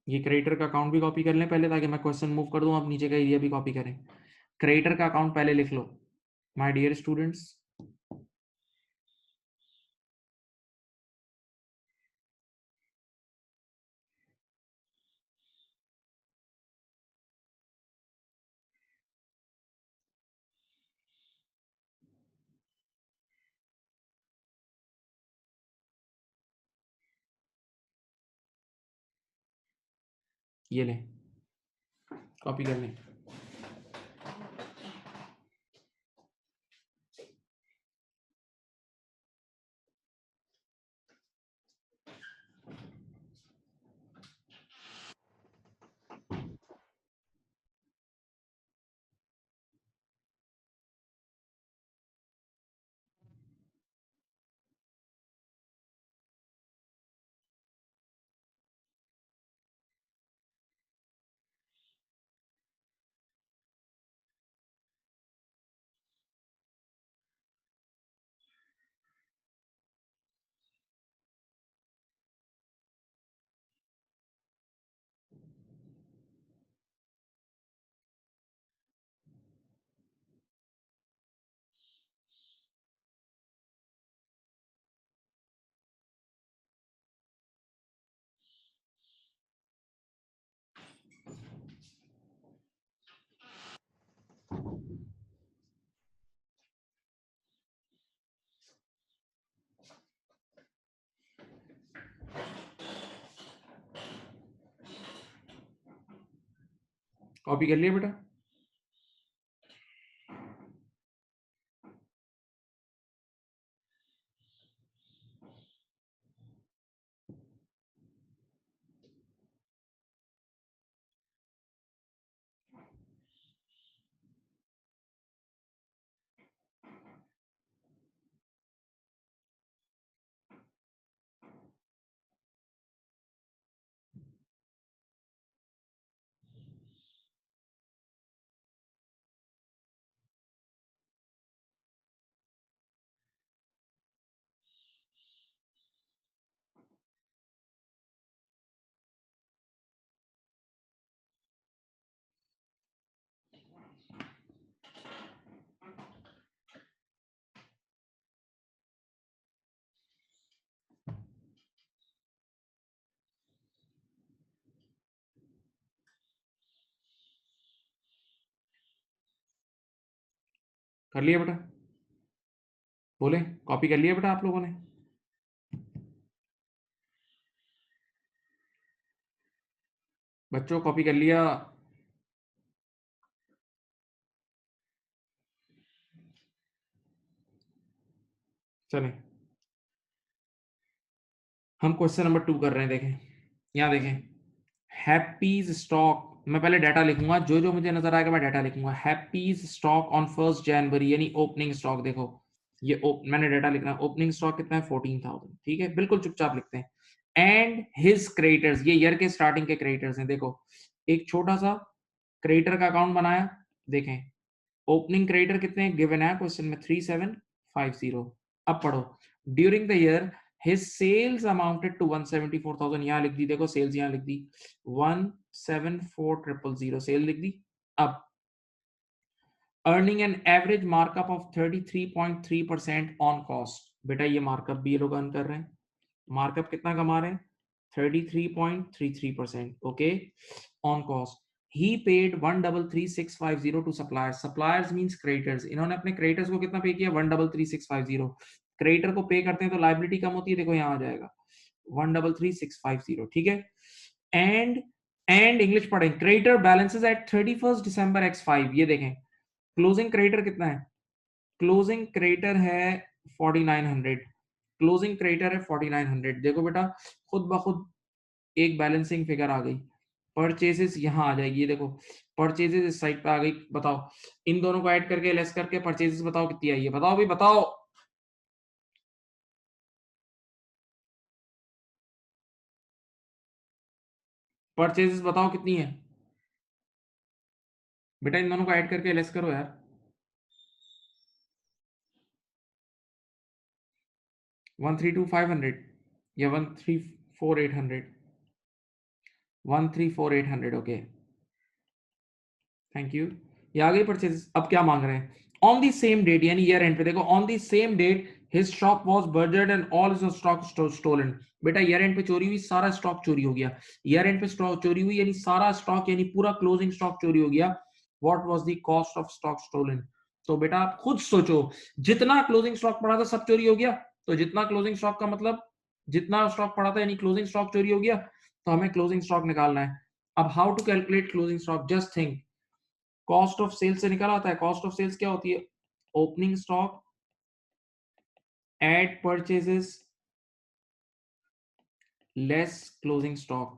ये क्रेडिटर का अकाउंट भी कॉपी कर लें पहले, ताकि मैं क्वेश्चन मूव कर दूं, आप नीचे का एरिया भी कॉपी करें। क्रेडिटर का अकाउंट पहले लिख लो माय डियर स्टूडेंट्स। ये लें, कॉपी कर लें। कॉपी कर लिया बेटा? कर लिया बेटा? बोले कॉपी कर लिया बेटा आप लोगों ने? बच्चों कॉपी कर लिया? चलें, हम क्वेश्चन नंबर 2 कर रहे हैं। देखें, यहाँ देखें, हैप्पीज स्टॉक, मैं पहले डाटा लिखूंगा, जो जो मुझे नजर आएगा मैं डाटा लिखूंगा। हैप्पीज स्टॉक ऑन 1 जनवरी, यानी ओपनिंग स्टॉक। देखो ये मैंने डाटा लिखना है, ओपनिंग स्टॉक कितना है 14,000, ठीक है, बिल्कुल चुपचाप लिखते हैं। एंड हिज क्रेडिटर्स, ये ईयर के स्टार्टिंग के क्रेडिटर्स हैं। देखो एक छोटा सा क्रेडिटर का अकाउंट बनाया, देखें ओपनिंग क्रेडिटर कितने गिवन है क्वेश्चन में, 3750। अब पढ़ो, during the year his sales amounted to 174,000, यहां लिख दी, देखो सेल्स यहां लिख दी 174,000, सेल लिख दी। अब earning an average markup of 33.3% on cost, बेटा ये मार्कअप भी ये लोग अर्न कर रहे हैं। मार्कअप कितना कमा रहे हैं? 33.33%, okay, on cost. He paid 133,650 to suppliers. Suppliers means creditors. इन्होंने अपने creditors को कितना पे किया? 133,650। क्रेडिटर को पे करते हैं तो लाइबिलिटी कम होती है, देखो यहाँ आ जाएगा 133,650, ठीक है। एंड इंग्लिश पढ़ें, क्रेडिटर बैलेंसेस एट 31 दिसंबर x5, ये देखें क्लोजिंग क्रेडिटर कितना है? क्लोजिंग क्रेडिटर है 4900, क्लोजिंग क्रेडिटर है 4900। देखो बेटा खुद ब खुद एक बैलेंसिंग फिगर आ गई, परचेजेस यहां आ जाएगी, ये देखो परचेजेस इस साइड पे आ गई। बताओ इन दोनों को ऐड करके लेस करके परचेजेस बताओ कितनी आई है, बताओ भाई बताओ। परचेजेस बताओ कितनी है बेटा, इन दोनों को ऐड करके लेस करो यार। 132,500 या 134,800? 134,800, ओके, थैंक यू। ये आ गई परचेजेस। अब क्या मांग रहे हैं? ऑन द सेम डेट, यानी ईयर एंड पे देखो, on the same date his shop was burgled and all his stock stolen. बेटा ईयर एंड पे चोरी हुई, सारा स्टॉक चोरी हो गया। ईयर एंड पे स्टॉक चोरी हुई यानी सारा स्टॉक, यानी पूरा क्लोजिंग स्टॉक चोरी हो गया। What was the cost of stock stolen? तो बेटा आप खुद सोचो, जितना क्लोजिंग स्टॉक पड़ा था सब चोरी हो गया, तो जितना क्लोजिंग स्टॉक का मतलब जितना स्टॉक पड़ा था यानी क्लोजिंग स्टॉक चोरी हो गया, तो हमें क्लोजिंग स्टॉक निकालना है। अब how to calculate closing stock? Just think, cost of sales से निकल आता है। कॉस्ट ऑफ सेल्स क्या होती है? Opening stock at purchases less closing stock.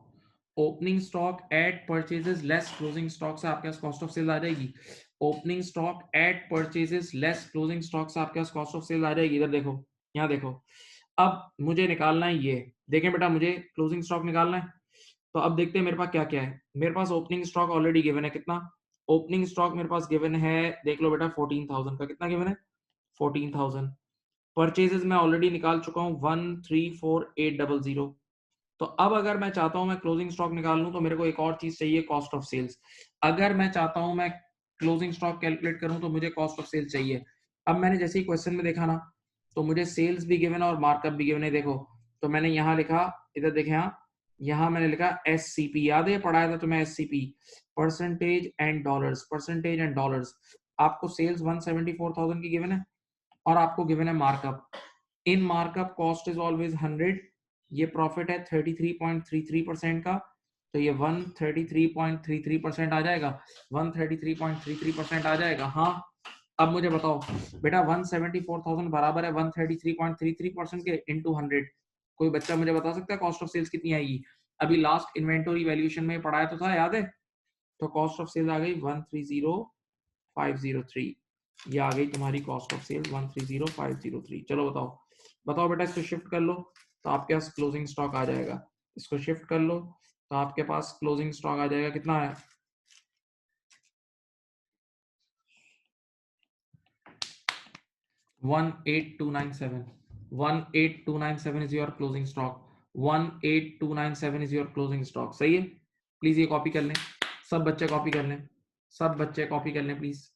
Opening stock at purchases less closing stock से आपके पास कॉस्ट ऑफ सेल आ जाएगी। Opening stock at purchases less closing stock से आपके पास कॉस्ट ऑफ सेल आ जाएगी। इधर देखो, यहाँ देखो, अब मुझे निकालना है ये, देखें बेटा मुझे क्लोजिंग स्टॉक निकालना है। तो अब देखते हैं मेरे पास क्या क्या है। मेरे पास ओपनिंग स्टॉक ऑलरेडी गिवन है, कितना ओपनिंग स्टॉक मेरे पास गिवन है, देख लो बेटा 14,000 का, कितना गिवन है? 14,000। परचेजेस मैं ऑलरेडी निकाल चुका हूँ 134,800। तो अब अगर मैं चाहता हूं मैं क्लोजिंग स्टॉक निकाल लूं तो मेरे को एक और चीज चाहिए, कॉस्ट ऑफ सेल्स। अगर मैं चाहता हूं मैं क्लोजिंग स्टॉक कैलकुलेट करूं तो मुझे कॉस्ट ऑफ सेल्स चाहिए। अब मैंने जैसे ही क्वेश्चन में देखा ना, तो मुझे सेल्स भी गिवन है और मार्कअप भी गिवन है। देखो तो मैंने यहाँ लिखा, इधर देखे, यहाँ मैंने लिखा एससीपी, याद है पढ़ाया था तुम्हें SCP, percentage and dollars, percentage and dollars. आपको सेल्स 174,000 की गिवन है और आपको गिवन है markup. In markup cost is always 100, ये प्रॉफिट है 33.33% का, तो ये 133.33% आ जाएगा, 133.33% आ जाएगा। हाँ अब मुझे बताओ बेटा 174,000 बराबर है 133.33% के इंटू 100। कोई बच्चा मुझे बता सकता है कॉस्ट ऑफ सेल्स कितनी आएगी? अभी लास्ट इन्वेंटरी वैल्यूएशन में पढ़ाया तो था, याद है? तो कॉस्ट ऑफ सेल्स आ गई 130,503, ये आ गई तुम्हारी कॉस्ट ऑफ सेल्स 130,503। चलो बताओ, बताओ बेटा, इसको शिफ्ट कर लो तो आपके पास क्लोजिंग स्टॉक आ जाएगा। इसको शिफ्ट कर लो तो आपके पास क्लोजिंग स्टॉक आ जाएगा, कितना है? 18297, 18297 is your closing stock, 18297 is your closing stock, सही है। प्लीज ये कॉपी कर लें, सब बच्चे कॉपी कर लें, सब बच्चे कॉपी कर लें प्लीज।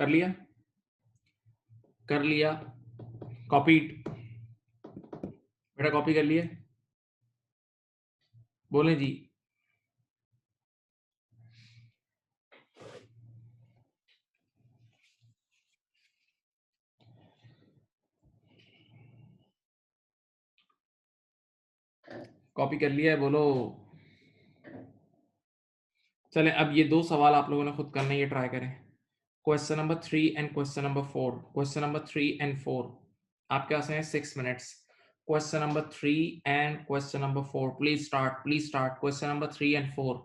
कर लिया? कर लिया? कॉपीड? बेटा कॉपी कर लिए? बोलें जी। कॉपी कर लिया है, बोलो। चलें, अब ये 2 सवाल आप लोगों ने खुद करने, ये ट्राई करें। Question number 3 and question number 4। Question number 3 and 4 आपके पास हैं 6 minutes. Question number 3 and question number 4, please start, please start. Question number 3 and 4।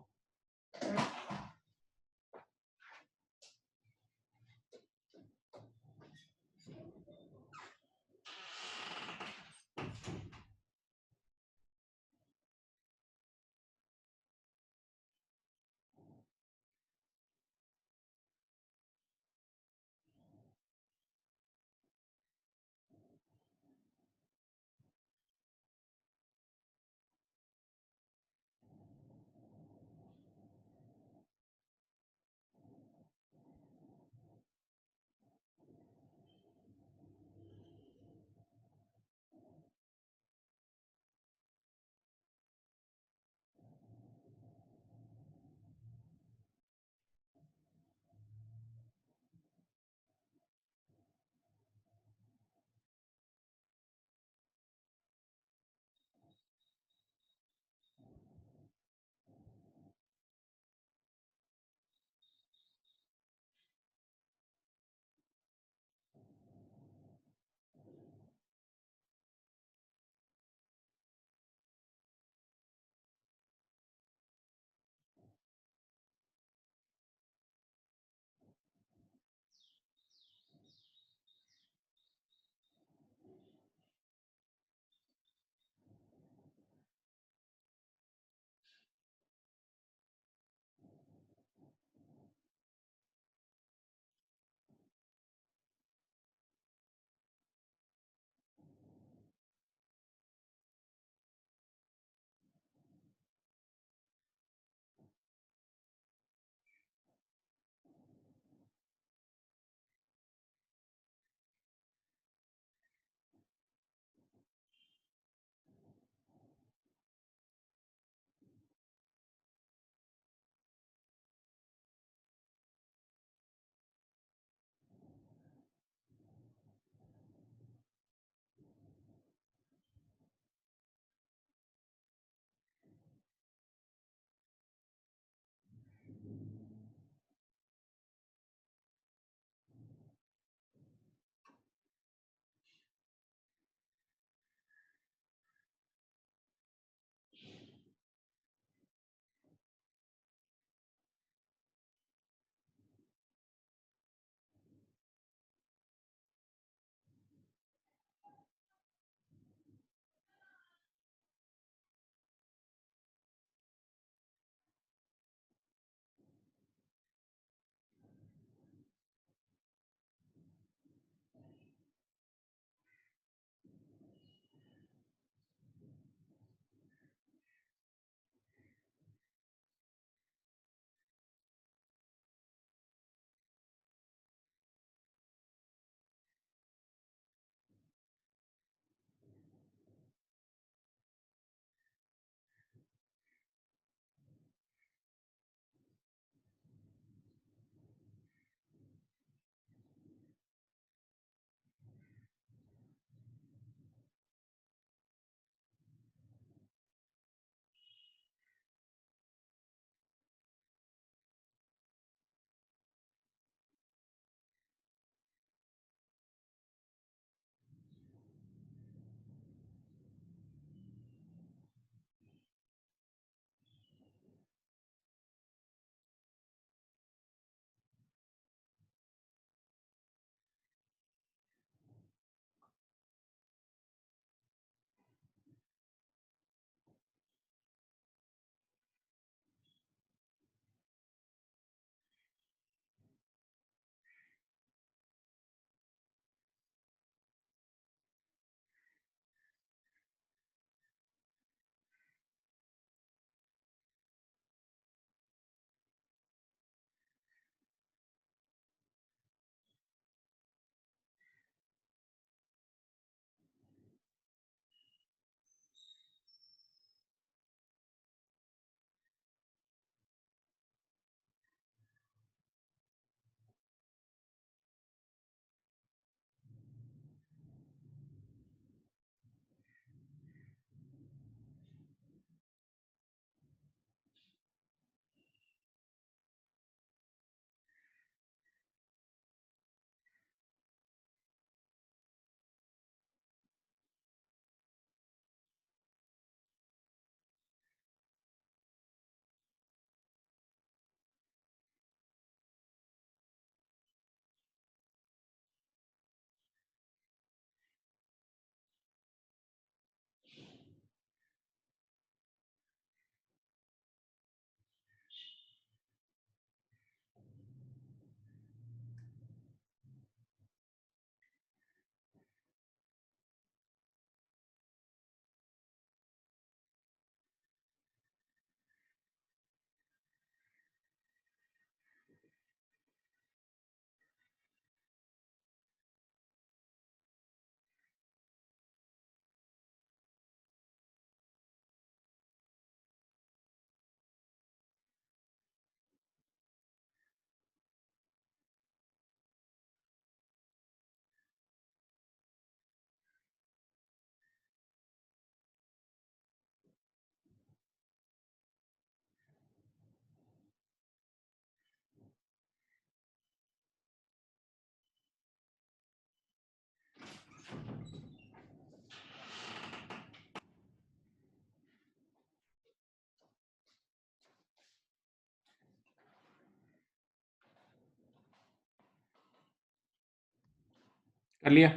कर लिया?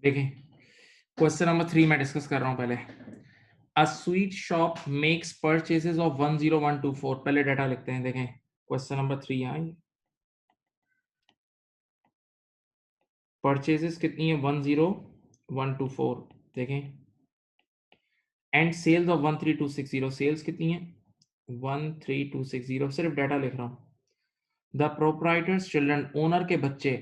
देखें, क्वेश्चन नंबर 3 मैं डिस्कस कर रहा हूं पहले। A sweet shop makes purchases of 10124। पहले डाटा लिखते हैं, देखें क्वेश्चन नंबर 3 यहाँ परचेजेस कितनी है 10124, देखें। एंड सेल्स ऑफ 13260, सेल्स कितनी है 13260, सिर्फ डाटा लिख रहा हूं। द प्रोप्राइटर्स चिल्ड्रन, ओनर के बच्चे,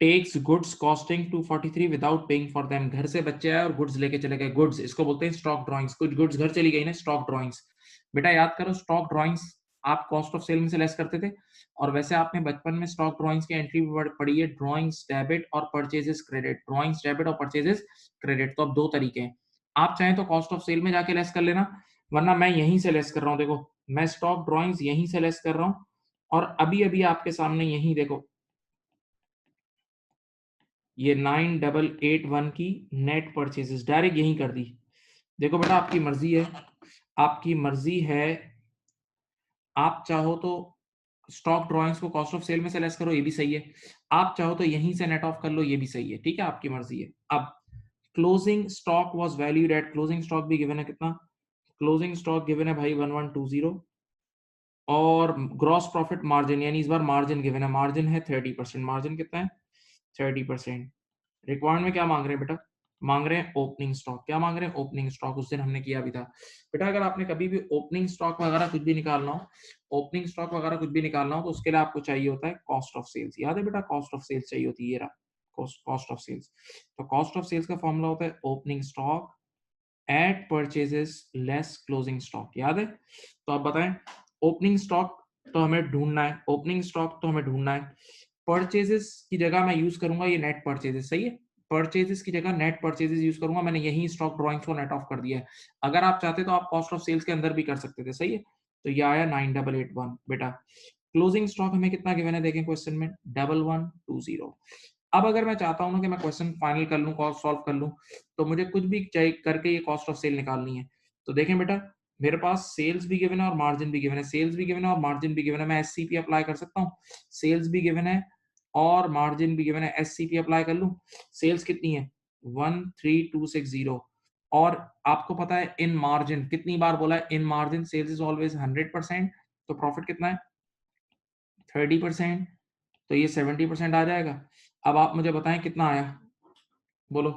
takes goods costing 243 without paying for them. घर से बच्चे आए और गुड्स लेके चले गए। गुड्स इसको बोलते हैं स्टॉक ड्राइंग्स। कुछ गुड्स घर चली गई ना, स्टॉक ड्राइंग्स। बेटा याद करो, स्टॉक ड्राइंग्स आप कॉस्ट ऑफ सेल में से लेस करते थे, और वैसे आपने बचपन में स्टॉक ड्राइंग्स की एंट्री पढ़ी है, ड्राइंग्स डेबिट और परचेजेस क्रेडिट। ड्राइंग्स डेबिट और परचेजेस क्रेडिट, तो अब दो तरीके हैं। आप चाहें तो कॉस्ट ऑफ सेल में जाके लेस कर लेना, वरना मैं यहीं से लेस कर रहा हूं। देखो, मैं स्टॉक ड्राइंग्स यहीं से लेस कर रहा हूं, और अभी अभी आपके सामने यही देखो, ये 9881 की नेट परचेजेस डायरेक्ट यहीं कर दी। देखो बेटा, आपकी मर्जी है, आपकी मर्जी है। आप चाहो तो स्टॉक ड्राइंग्स को कॉस्ट ऑफ सेल में से लेस करो, ये भी सही है। आप चाहो तो यहीं से नेट ऑफ कर लो, ये भी सही है। ठीक है, आपकी मर्जी है। अब closing stock was valued eight, closing stock भी गिवन है कितना, क्लोजिंग स्टॉक गिवन है भाई 1120, और ग्रॉस प्रॉफिट मार्जिन, यानी इस बार मार्जिन गिवन है, मार्जिन है 30%। मार्जिन कितना है 30%। रिक्वायर्ड में क्या मांग रहे हैं बेटा, मांग रहे हैं ओपनिंग स्टॉक। क्या मांग रहे हैं, ओपनिंग स्टॉक। उस दिन हमने किया भी था बेटा। अगर आपने कभी भी ओपनिंग स्टॉक वगैरह कुछ भी निकालना हो, ओपनिंग स्टॉक वगैरह कुछ भी निकालना हो, तो उसके लिए आपको चाहिए होता है कॉस्ट ऑफ सेल्स। याद है बेटा, कॉस्ट ऑफ सेल्स चाहिए होती है, ये रहा कॉस्ट ऑफ सेल्स। तो कॉस्ट ऑफ सेल्स का फॉर्मूला होता है opening stock at purchases less closing stock. याद है? तो आप बताएं, ओपनिंग स्टॉक तो हमें ढूंढना है, ओपनिंग स्टॉक तो हमें ढूंढना है। परचेजेस की जगह मैं यूज करूंगा ये नेट परचेजेस, सही है। परचेजेस की जगह नेट परचेजेस यूज करूंगा, मैंने यही स्टॉक ड्राइंग्स को नेट ऑफ कर दिया है। अगर आप चाहते तो आप कॉस्ट ऑफ सेल्स के अंदर भी कर सकते थे, सही है। तो ये आया 9881 बेटा। क्लोजिंग स्टॉक हमें कितना गिवन है, देखें क्वेश्चन में 1120। अब अगर मैं चाहता हूं ना कि मैं क्वेश्चन फाइनल कर लूं, कॉस्ट सॉल्व कर लूं, तो मुझे कुछ भी चाहिए करके ये कॉस्ट ऑफ सेल निकालनी है। तो देखें बेटा, मेरे पास सेल्स भी गिवन है और मार्जिन भी गिवन है, सेल्स भी गिवन है और मार्जिन भी गिवन है। मैं एससीपी अप्लाई कर सकता हूँ, सेल्स भी गिवन है और मार्जिन भी गिवन है, एससीपी अप्लाई कर लूं। सेल्स कितनी है 13260, और आपको पता है इन मार्जिन, कितनी बार बोला है in margin, sales is always 100%, तो प्रॉफिट कितना है 30%, तो ये 70% आ जाएगा। अब आप मुझे बताएं कितना आया, बोलो।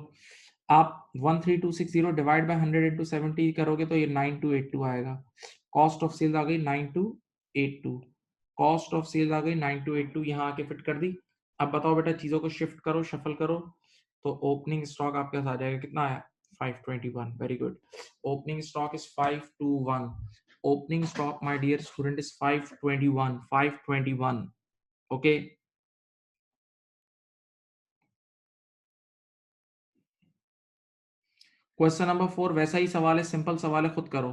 आप 13260 डिवाइड बाय 100 इंटू 70 करोगे तो ये 9282 आएगा। कॉस्ट ऑफ सेल्स आ गई 9282, कॉस्ट ऑफ सेल्स आ गई 9282, यहाँ आके फिट कर दी। अब बताओ बेटा, चीजों को शिफ्ट करो, शफल करो, तो ओपनिंग स्टॉक आपके पास आ जाएगा, कितना आया 521। Very good, opening stock is 521। Opening stock my dear student is 521, 521। Okay, question number 4 वैसा ही सवाल है, सिंपल सवाल है, खुद करो।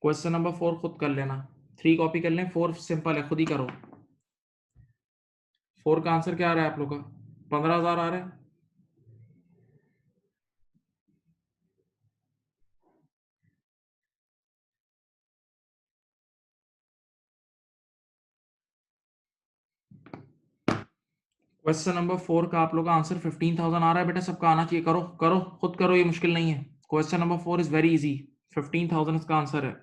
क्वेश्चन नंबर 4 खुद कर लेना, 3 कॉपी कर लें, 4 सिंपल है, खुद ही करो। 4 का आंसर क्या आ रहा है आप लोग का, 15,000 आ रहा है। क्वेश्चन नंबर 4 का आप लोग का आंसर 15,000 आ रहा है बेटा, सबका आना चाहिए। करो करो, खुद करो, ये मुश्किल नहीं है। Question number 4 is very easy, 15,000 इसका आंसर है।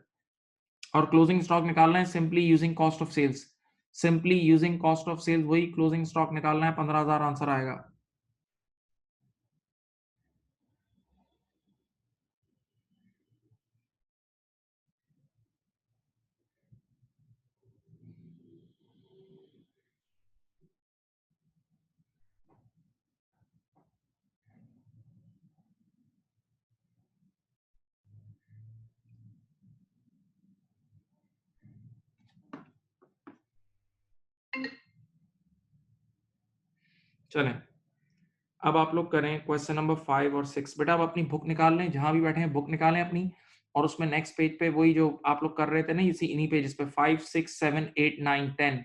और क्लोजिंग स्टॉक निकालना है simply using cost of sales, simply using cost of sales, वही क्लोजिंग स्टॉक निकालना है, 15,000 आंसर आएगा। चलें, अब आप लोग करें क्वेश्चन नंबर 5 और 6। बेटा अब अपनी बुक निकाल लें, जहां भी बैठे हैं बुक निकालें अपनी, और उसमें नेक्स्ट पेज पे वही जो आप लोग कर रहे थे ना, इसी इन्हीं पेजेस पे 5 6 7 8 9 10,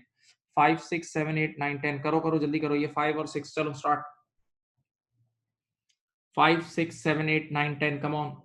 5 6 7 8 9 10 करो करो, जल्दी करो, ये 5 और 6, चलो start. 5 6 7 8 9 10, come on.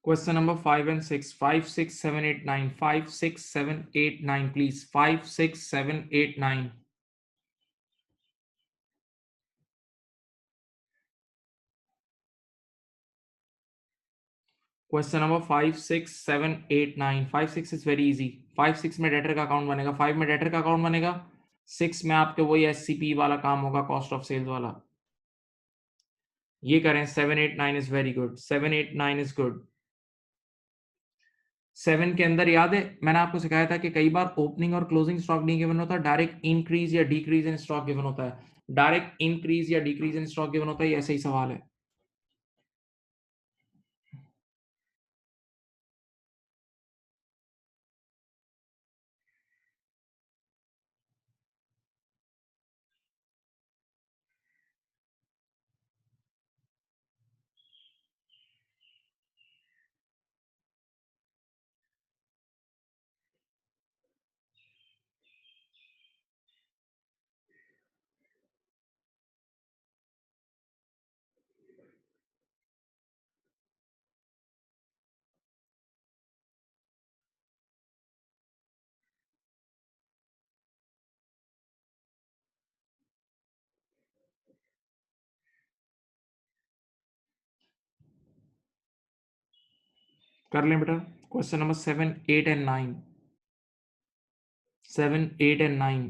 Question number 5 and 6. 5, 6, 7, 8, 9. 5, 6, 7, 8, 9, please. 5, 6, 7, 8, 9. Question number 5, 6, 7, 8, 9. 5, 6 is very easy. 5, 6 में डेटर का अकाउंट बनेगा. 5 में डेटर का अकाउंट बनेगा. 6 में आपके वही SCP वाला काम होगा, कॉस्ट ऑफ सेल्स वाला. ये करें. 7, 8, 9 is very good. 7, 8, 9 is good. 7 के अंदर याद है मैंने आपको सिखाया था कि कई बार ओपनिंग और क्लोजिंग स्टॉक नहीं गिवन होता, डायरेक्ट इंक्रीज या डिक्रीज इन स्टॉक गिवन होता है. डायरेक्ट इंक्रीज या डिक्रीज इन स्टॉक गिवन होता है. ऐसा ही सवाल है. कर लें बेटा. Question number 7, 8 and 9. 7, 8 and 9.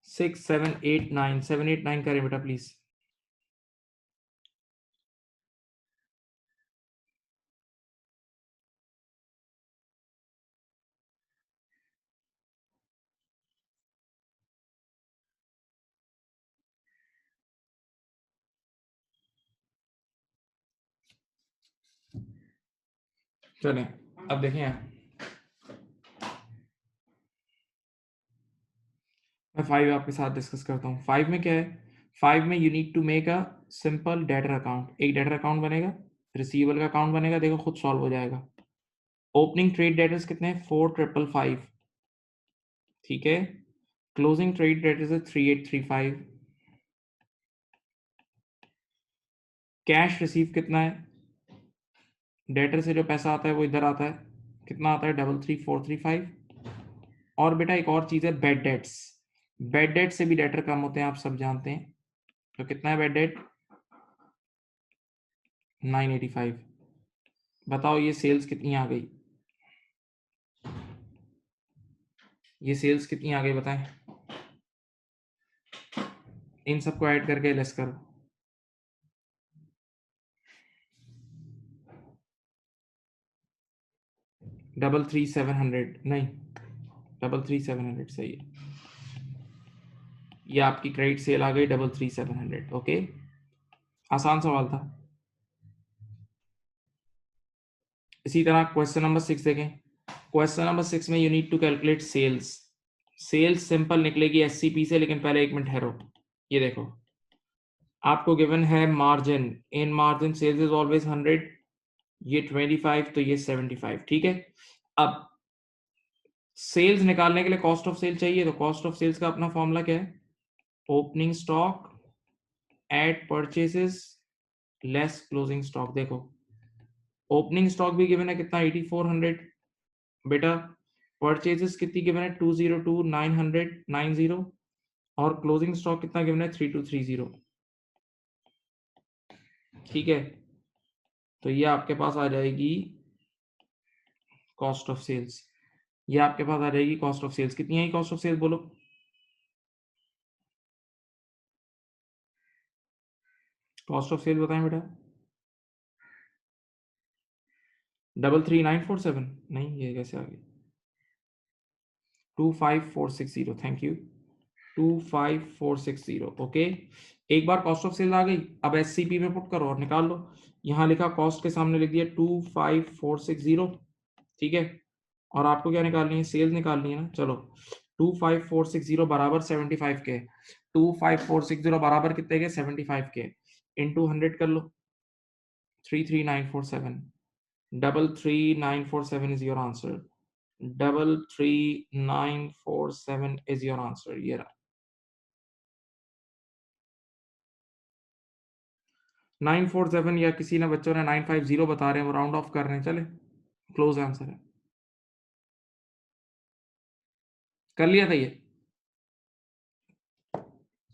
Six, 7, 8, 9. 7, 8, 9 करें बेटा प्लीज. चलें अब देखें आप. मैं 5 आपके साथ डिस्कस करता हूँ. 5 में क्या है? 5 में you need to make a simple debtor account. एक डेटर अकाउंट बनेगा, रिसीवेबल का अकाउंट बनेगा. देखो खुद सॉल्व हो जाएगा. ओपनिंग ट्रेड डेटर्स कितने हैं? 4,555. ठीक है. क्लोजिंग ट्रेड डेटर्स है 3,835. कैश रिसीव कितना है? डेटर से जो पैसा आता है वो इधर आता है. कितना आता है? 3,3,435. और बेटा एक और चीज है, बेड डेट्स. बेड डेट से भी डेटर कम होते हैं, आप सब जानते हैं. तो कितना है बेड डेट? 985. बताओ ये सेल्स कितनी आ गई? ये सेल्स कितनी आ गई बताएं. इन सबको ऐड करके लेस करो. 33,700 नहीं, 33,700 सही है. ये आपकी क्रेडिट सेल आ गई 33,700. ओके, आसान सवाल था. इसी तरह क्वेश्चन नंबर 6 देखें. क्वेश्चन नंबर 6 में you need to calculate sales. Sales simple निकलेगी SCP से, लेकिन पहले एक मिनट ठहरो. ये देखो आपको गिवन है margin. In margin sales is always 100. ये 25 तो ये 75. ठीक है. अब सेल्स निकालने के लिए कॉस्ट ऑफ सेल चाहिए. तो कॉस्ट ऑफ सेल्स का अपना फॉर्मूला क्या है? Opening stock eight purchases less closing stock. देखो ओपनिंग स्टॉक भी गिवन है कितना 8400 बेटा, परचेजेस कितनी गिवन है 202 900 90 और क्लोजिंग स्टॉक कितना गिवन है 3230। ठीक है, तो ये आपके पास आ जाएगी कॉस्ट ऑफ सेल्स। ये आपके पास आ जाएगी कॉस्ट ऑफ सेल्स। कितनी आई कॉस्ट ऑफ सेल्स बोलो? कॉस्ट ऑफ सेल्स बताएं बेटा। 33947 नहीं, ये कैसे आ गई? 25460। Thank you. 25460 ओके। एक बार कॉस्ट ऑफ सेल आ गई, अब एससीपी में पुट करो और निकाल लो। यहां लिखा कॉस्ट के सामने लिख दिया 25460। ठीक है, और आपको क्या निकालनी है? सेल्स निकालनी है ना। चलो 25460 बराबर 75 के, 25460 बराबर कितने के? 75 के। इंटू 100 कर लो, 33947। 33947 is your answer. 33947 is your answer. ये रहा 947, या किसी ने बच्चों ने 950 बता रहे हैं, वो राउंड ऑफ कर रहे हैं। चले, क्लोज आंसर है। कर लिया था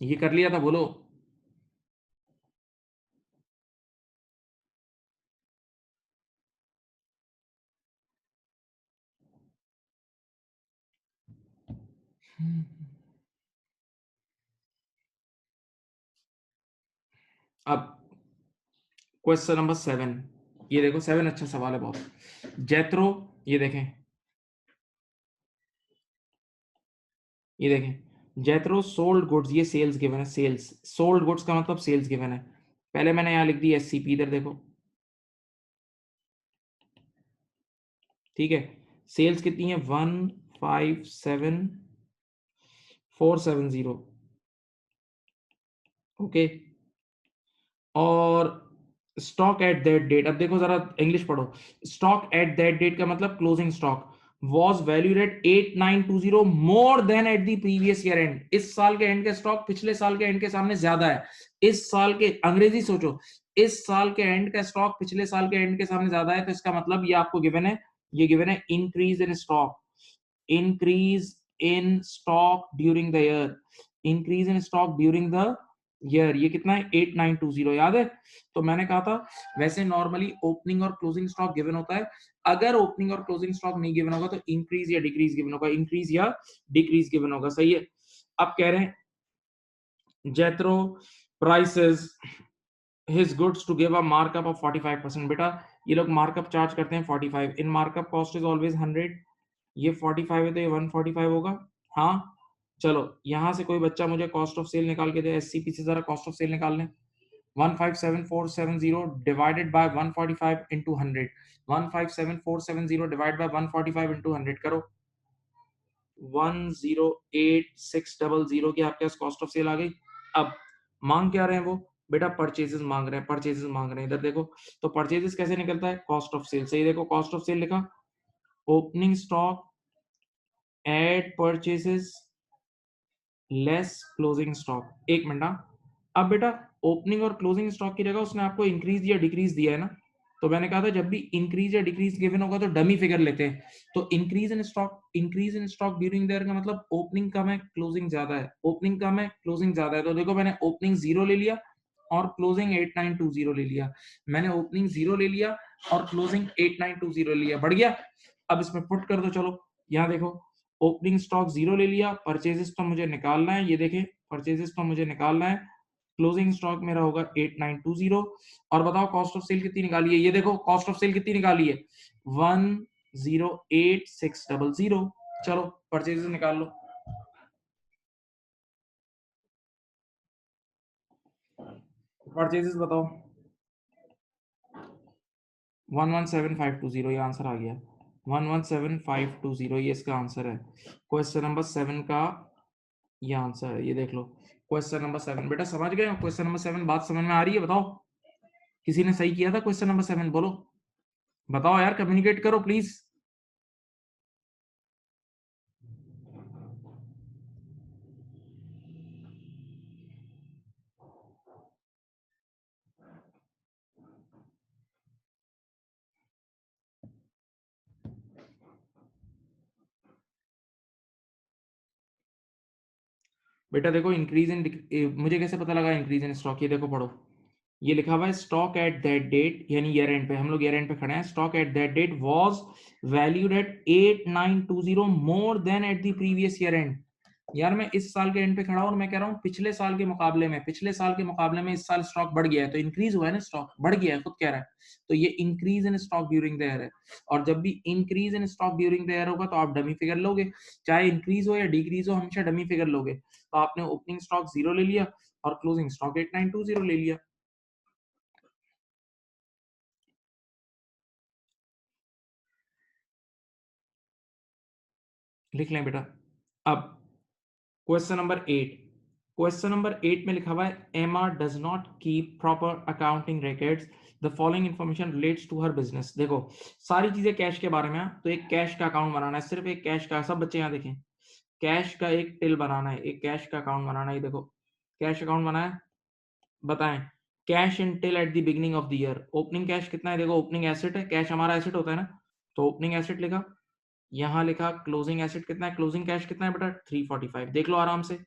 ये कर लिया था, बोलो। अब क्वेश्चन नंबर 7, ये देखो 7 अच्छा सवाल है बहुत। जैत्रो, ये देखें, ये देखें जैत्रो सोल्ड गुड्स, ये सेल्स गिवन है। सेल्स, सोल्ड गुड्स का मतलब सेल्स गिवन है। पहले मैंने यहां लिख दी एससीपी, इधर देखो। ठीक है, सेल्स कितनी है? 157470। ओके, और स्टॉक एट दैट डेट, अब देखो जरा इंग्लिश पढ़ो। स्टॉक एट दैट डेट का मतलब closing stock was valued at 8920 more than at the previous year and. इस साल के एंड के स्टॉक पिछले साल के एंड के सामने ज्यादा है। इस साल के, अंग्रेजी सोचो, इस साल के एंड का स्टॉक पिछले साल के एंड के सामने ज्यादा है, तो इसका मतलब ये आपको गिवन है, ये गिवन है increase in stock, increase in stock during the year, increase in stock during the year. ये कितना है? 8920, याद है? तो मैंने कहा था वैसे नॉर्मली ओपनिंग और क्लोजिंग स्टॉक गिवन होता है। अगर ओपनिंग और क्लोजिंग स्टॉक नहीं गिवन होगा तो इंक्रीज या डिक्रीज गिवन होगा, इंक्रीज या डिक्रीज गिवन होगा। सही है। अब कह रहे हैं जेत्रो prices his goods to give a markup of 45%। बेटा ये लोग मार्कअप चार्ज करते हैं 45, इन मार्कअप कॉस्ट इज ऑलवेज 100। ये 45 है तो ये 145 होगा। हाँ, चलो यहां से कोई बच्चा मुझे कॉस्ट ऑफ सेल निकाल के दे, एससीपी से जरा कॉस्ट ऑफ सेल निकाल लें। 157470 divided by 145 into 100, 157470 divide by 145 into 100 करो, 108600 की आपके पास कॉस्ट ऑफ सेल आ गई। अब मांग क्या रहे हैं वो? बेटा परचेजेस मांग रहे हैं, परचेजेस मांग रहे हैं। इधर देखो, तो परचेजेस कैसे निकलता है? कॉस्ट ऑफ सेल से ही। देखो कॉस्ट ऑफ सेल लिखा, opening stock add purchases less closing stock. एक मिनट। अब बेटा ओपनिंग और क्लोजिंग स्टॉक की जगह उसने आपको इंक्रीज या डिक्रीज दिया है ना, तो मैंने कहा था जब भी इंक्रीज या डिक्रीज गिवन होगा तो डमी फिगर लेते हैं। तो increase in stock during their का मतलब ओपनिंग कम है क्लोजिंग ज्यादा है, ओपनिंग कम है क्लोजिंग ज्यादा है। तो देखो मैंने ओपनिंग 0 ले लिया और क्लोजिंग 8920 ले लिया। मैंने ओपनिंग 0 ले लिया और क्लोजिंग 8920 ले लिया, बढ़ गया। अब इसमें पुट कर दो। चलो यहाँ देखो, ओपनिंग स्टॉक 0 ले लिया, परचेजेस तो मुझे निकालना है, ये देखें परचेजेस तो मुझे निकालना है, क्लोजिंग स्टॉक मेरा होगा 8920। और बताओ कॉस्ट ऑफ सेल कितनी निकाली है? ये देखो कॉस्ट ऑफ सेल कितनी निकाली है? 108600। चलो परचेजेस निकाल लो। परचेजेस बताओ। 117520, ये आंसर आ गया। 117520 ये इसका आंसर है। क्वेश्चन नंबर 7 का ये आंसर है, ये देख लो। क्वेश्चन नंबर 7 बेटा समझ गए? क्वेश्चन नंबर 7 बात समझ में आ रही है? बताओ किसी ने सही किया था क्वेश्चन नंबर 7, बोलो। बताओ यार, कम्युनिकेट करो प्लीज। बेटा देखो इंक्रीज इन, मुझे कैसे पता लगा इंक्रीज इन स्टॉक, ये देखो पढ़ो, ये लिखा हुआ है स्टॉक एट दैट डेट, यानी ईयर एंड पे, हम लोग ईयर एंड पे खड़े हैं, stock at that date was valued at 8920 more than at the previous year end. यार मैं इस साल के एंड पे खड़ा हूं और मैं कह रहा हूं पिछले साल के मुकाबले में, पिछले साल के मुकाबले में इस साल स्टॉक बढ़ गया है, तो इंक्रीज हुआ है ना, स्टॉक बढ़ गया है, खुद कह रहा है, तो ये increase in stock during the year है। और जब भी increase in stock during the year होगा तो आप डमी फिगर लोगे, चाहे इंक्रीज हो या डिक्रीज हो, हमेशा डमी फिगर लोगे। तो आपने ओपनिंग स्टॉक 0 ले लिया और क्लोजिंग स्टॉक 8920 ले लिया। लिख लें बेटा। अब क्वेश्चन नंबर 8, क्वेश्चन नंबर 8 में लिखा हुआ है Emma does not keep proper accounting records, the following information relates to her business. देखो सारी चीजें कैश के बारे में है, तो एक कैश का अकाउंट बनाना है, सिर्फ एक कैश का, सब बच्चे यहाँ देखें, कैश का एक टिल बनाना है, एक कैश का अकाउंट बनाना है। देखो कैश अकाउंट बनाया, बताएं cash in till at the beginning of the year, opening cash कितना है, देखो ओपनिंग एसेट है, कैश हमारा एसेट होता है ना, तो ओपनिंग एसेट लिखा, यहां लिखा क्लोजिंग एसेट कितना है, क्लोजिंग कैश कितना है बेटा 345, देख लो आराम से,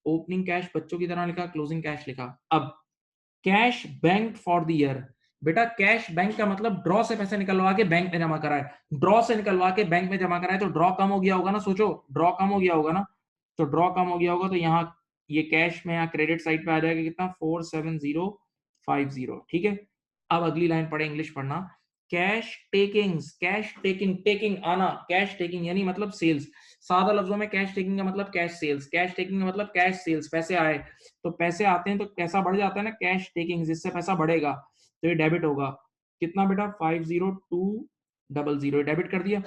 ओपनिंग कैश बच्चों की तरह लिखा, क्लोजिंग कैश लिखा। अब cash bank for the year, बेटा कैश बैंक का मतलब ड्रॉ से पैसे निकलवा के बैंक में जमा कराए, ड्रॉ से निकलवा के बैंक में जमा कराए, तो ड्रॉ कम हो गया होगा ना, सोचो ड्रॉ कम हो गया होगा ना, तो ड्रॉ कम हो गया होगा, तो यहाँ ये कैश में यहाँ क्रेडिट साइड पे आ जाएगा कितना 47050, ठीक है। अब अगली लाइन पढ़े, इंग्लिश पढ़ना, cash takings, cash taking, taking आना, कैश टेकिंग यानी मतलब सेल्स, सादा लफ्जों में कैश टेकिंग का मतलब कैश सेल्स, कैश टेकिंग का मतलब कैश सेल्स, पैसे आए, तो पैसे आते हैं तो पैसा बढ़ जाता है ना, कैश टेकिंग, जिससे पैसा बढ़ेगा, तो ये डेबिट होगा, कितना बेटा 50200, डेबिट कर दिया।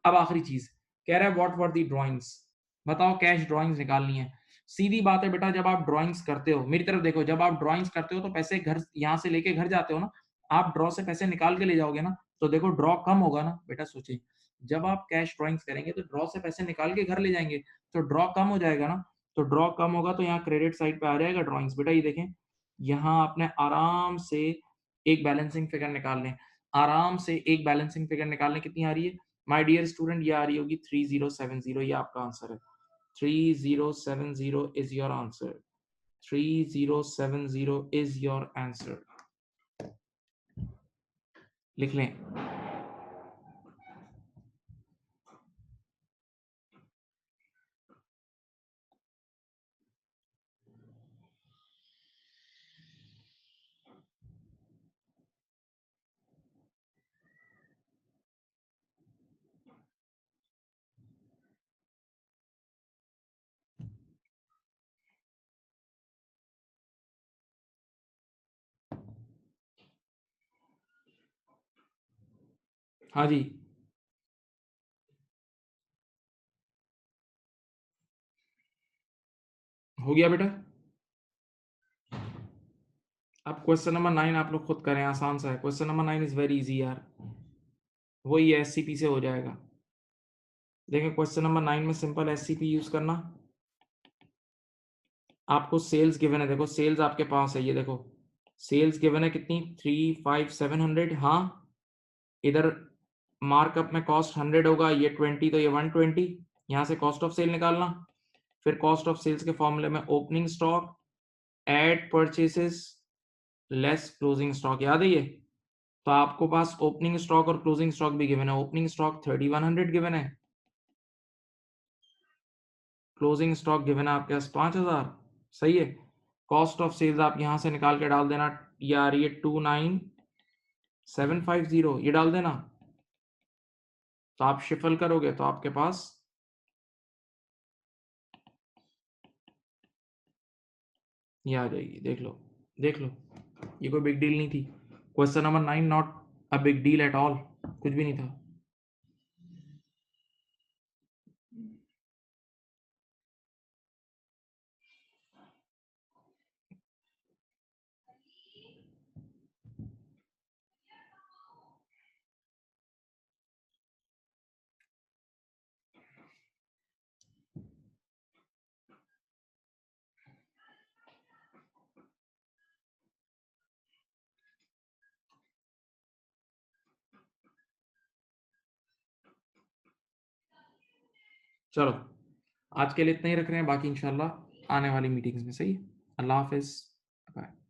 अब आखिरी चीज कह रहा है व्हाट वर दी ड्राइंग्स, बताओ कैश ड्राइंग्स निकालनी है। सीधी बात है बेटा, जब आप ड्राइंग्स करते हो, मेरी तरफ देखो, जब आप ड्राइंग्स करते हो तो पैसे घर यहाँ से लेके घर जाते हो ना, आप ड्रॉ से पैसे निकाल के ले जाओगे ना, तो देखो ड्रॉ कम होगा ना बेटा, सोचिए जब आप कैश ड्राइंग्स करेंगे तो ड्रॉ से पैसे निकाल के घर ले जाएंगे, तो ड्रॉ कम हो जाएगा ना, तो ड्रॉ कम होगा तो यहाँ क्रेडिट साइड पे आ जाएगा ड्राइंग्स। बेटा ये देखें, यहाँ आपने आराम से एक बैलेंसिंग फिगर निकाल लें, आराम से एक बैलेंसिंग फिगर निकाल लें, कितनी आ रही है माय डियर स्टूडेंट, ये आ रही होगी 3070, ये आपका आंसर है, 3070 is your answer, 3070 is your answer, लिख लें। हाँ जी, हो गया बेटा। अब क्वेश्चन नंबर 9 आप लोग खुद करें, आसान सा है, question number 9 is very easy यार, वही एससीपी से हो जाएगा। देखें क्वेश्चन नंबर 9 में सिंपल एससीपी यूज करना, आपको सेल्स गिवन है, देखो सेल्स आपके पास है, ये देखो सेल्स गिवन है कितनी 35700, हाँ इधर मार्कअप में कॉस्ट 100 होगा, ये 20 तो ये 120, यहाँ से कॉस्ट ऑफ सेल निकालना, फिर कॉस्ट ऑफ सेल्स के फॉर्मूले में opening stock add purchases less closing stock, याद है ये, तो आपको पास ओपनिंग स्टॉक और क्लोजिंग स्टॉक भी गिवन है, ओपनिंग स्टॉक 3100 गिवन है, क्लोजिंग स्टॉक गिवन है आपके पास 5000, सही है। कॉस्ट ऑफ सेल्स आप यहां से निकाल के डाल देना, ये आ रही है 29750, ये डाल देना, तो आप शिफल करोगे तो आपके पास ये आ जाएगी, देख लो, देख लो, ये कोई बिग डील नहीं थी, question number 9 not a big deal at all, कुछ भी नहीं था। चलो आज के लिए इतना ही रख रहे हैं, बाकी इंशाल्लाह आने वाली मीटिंग्स में। सही है? अल्लाह हाफ़िज़। बाय।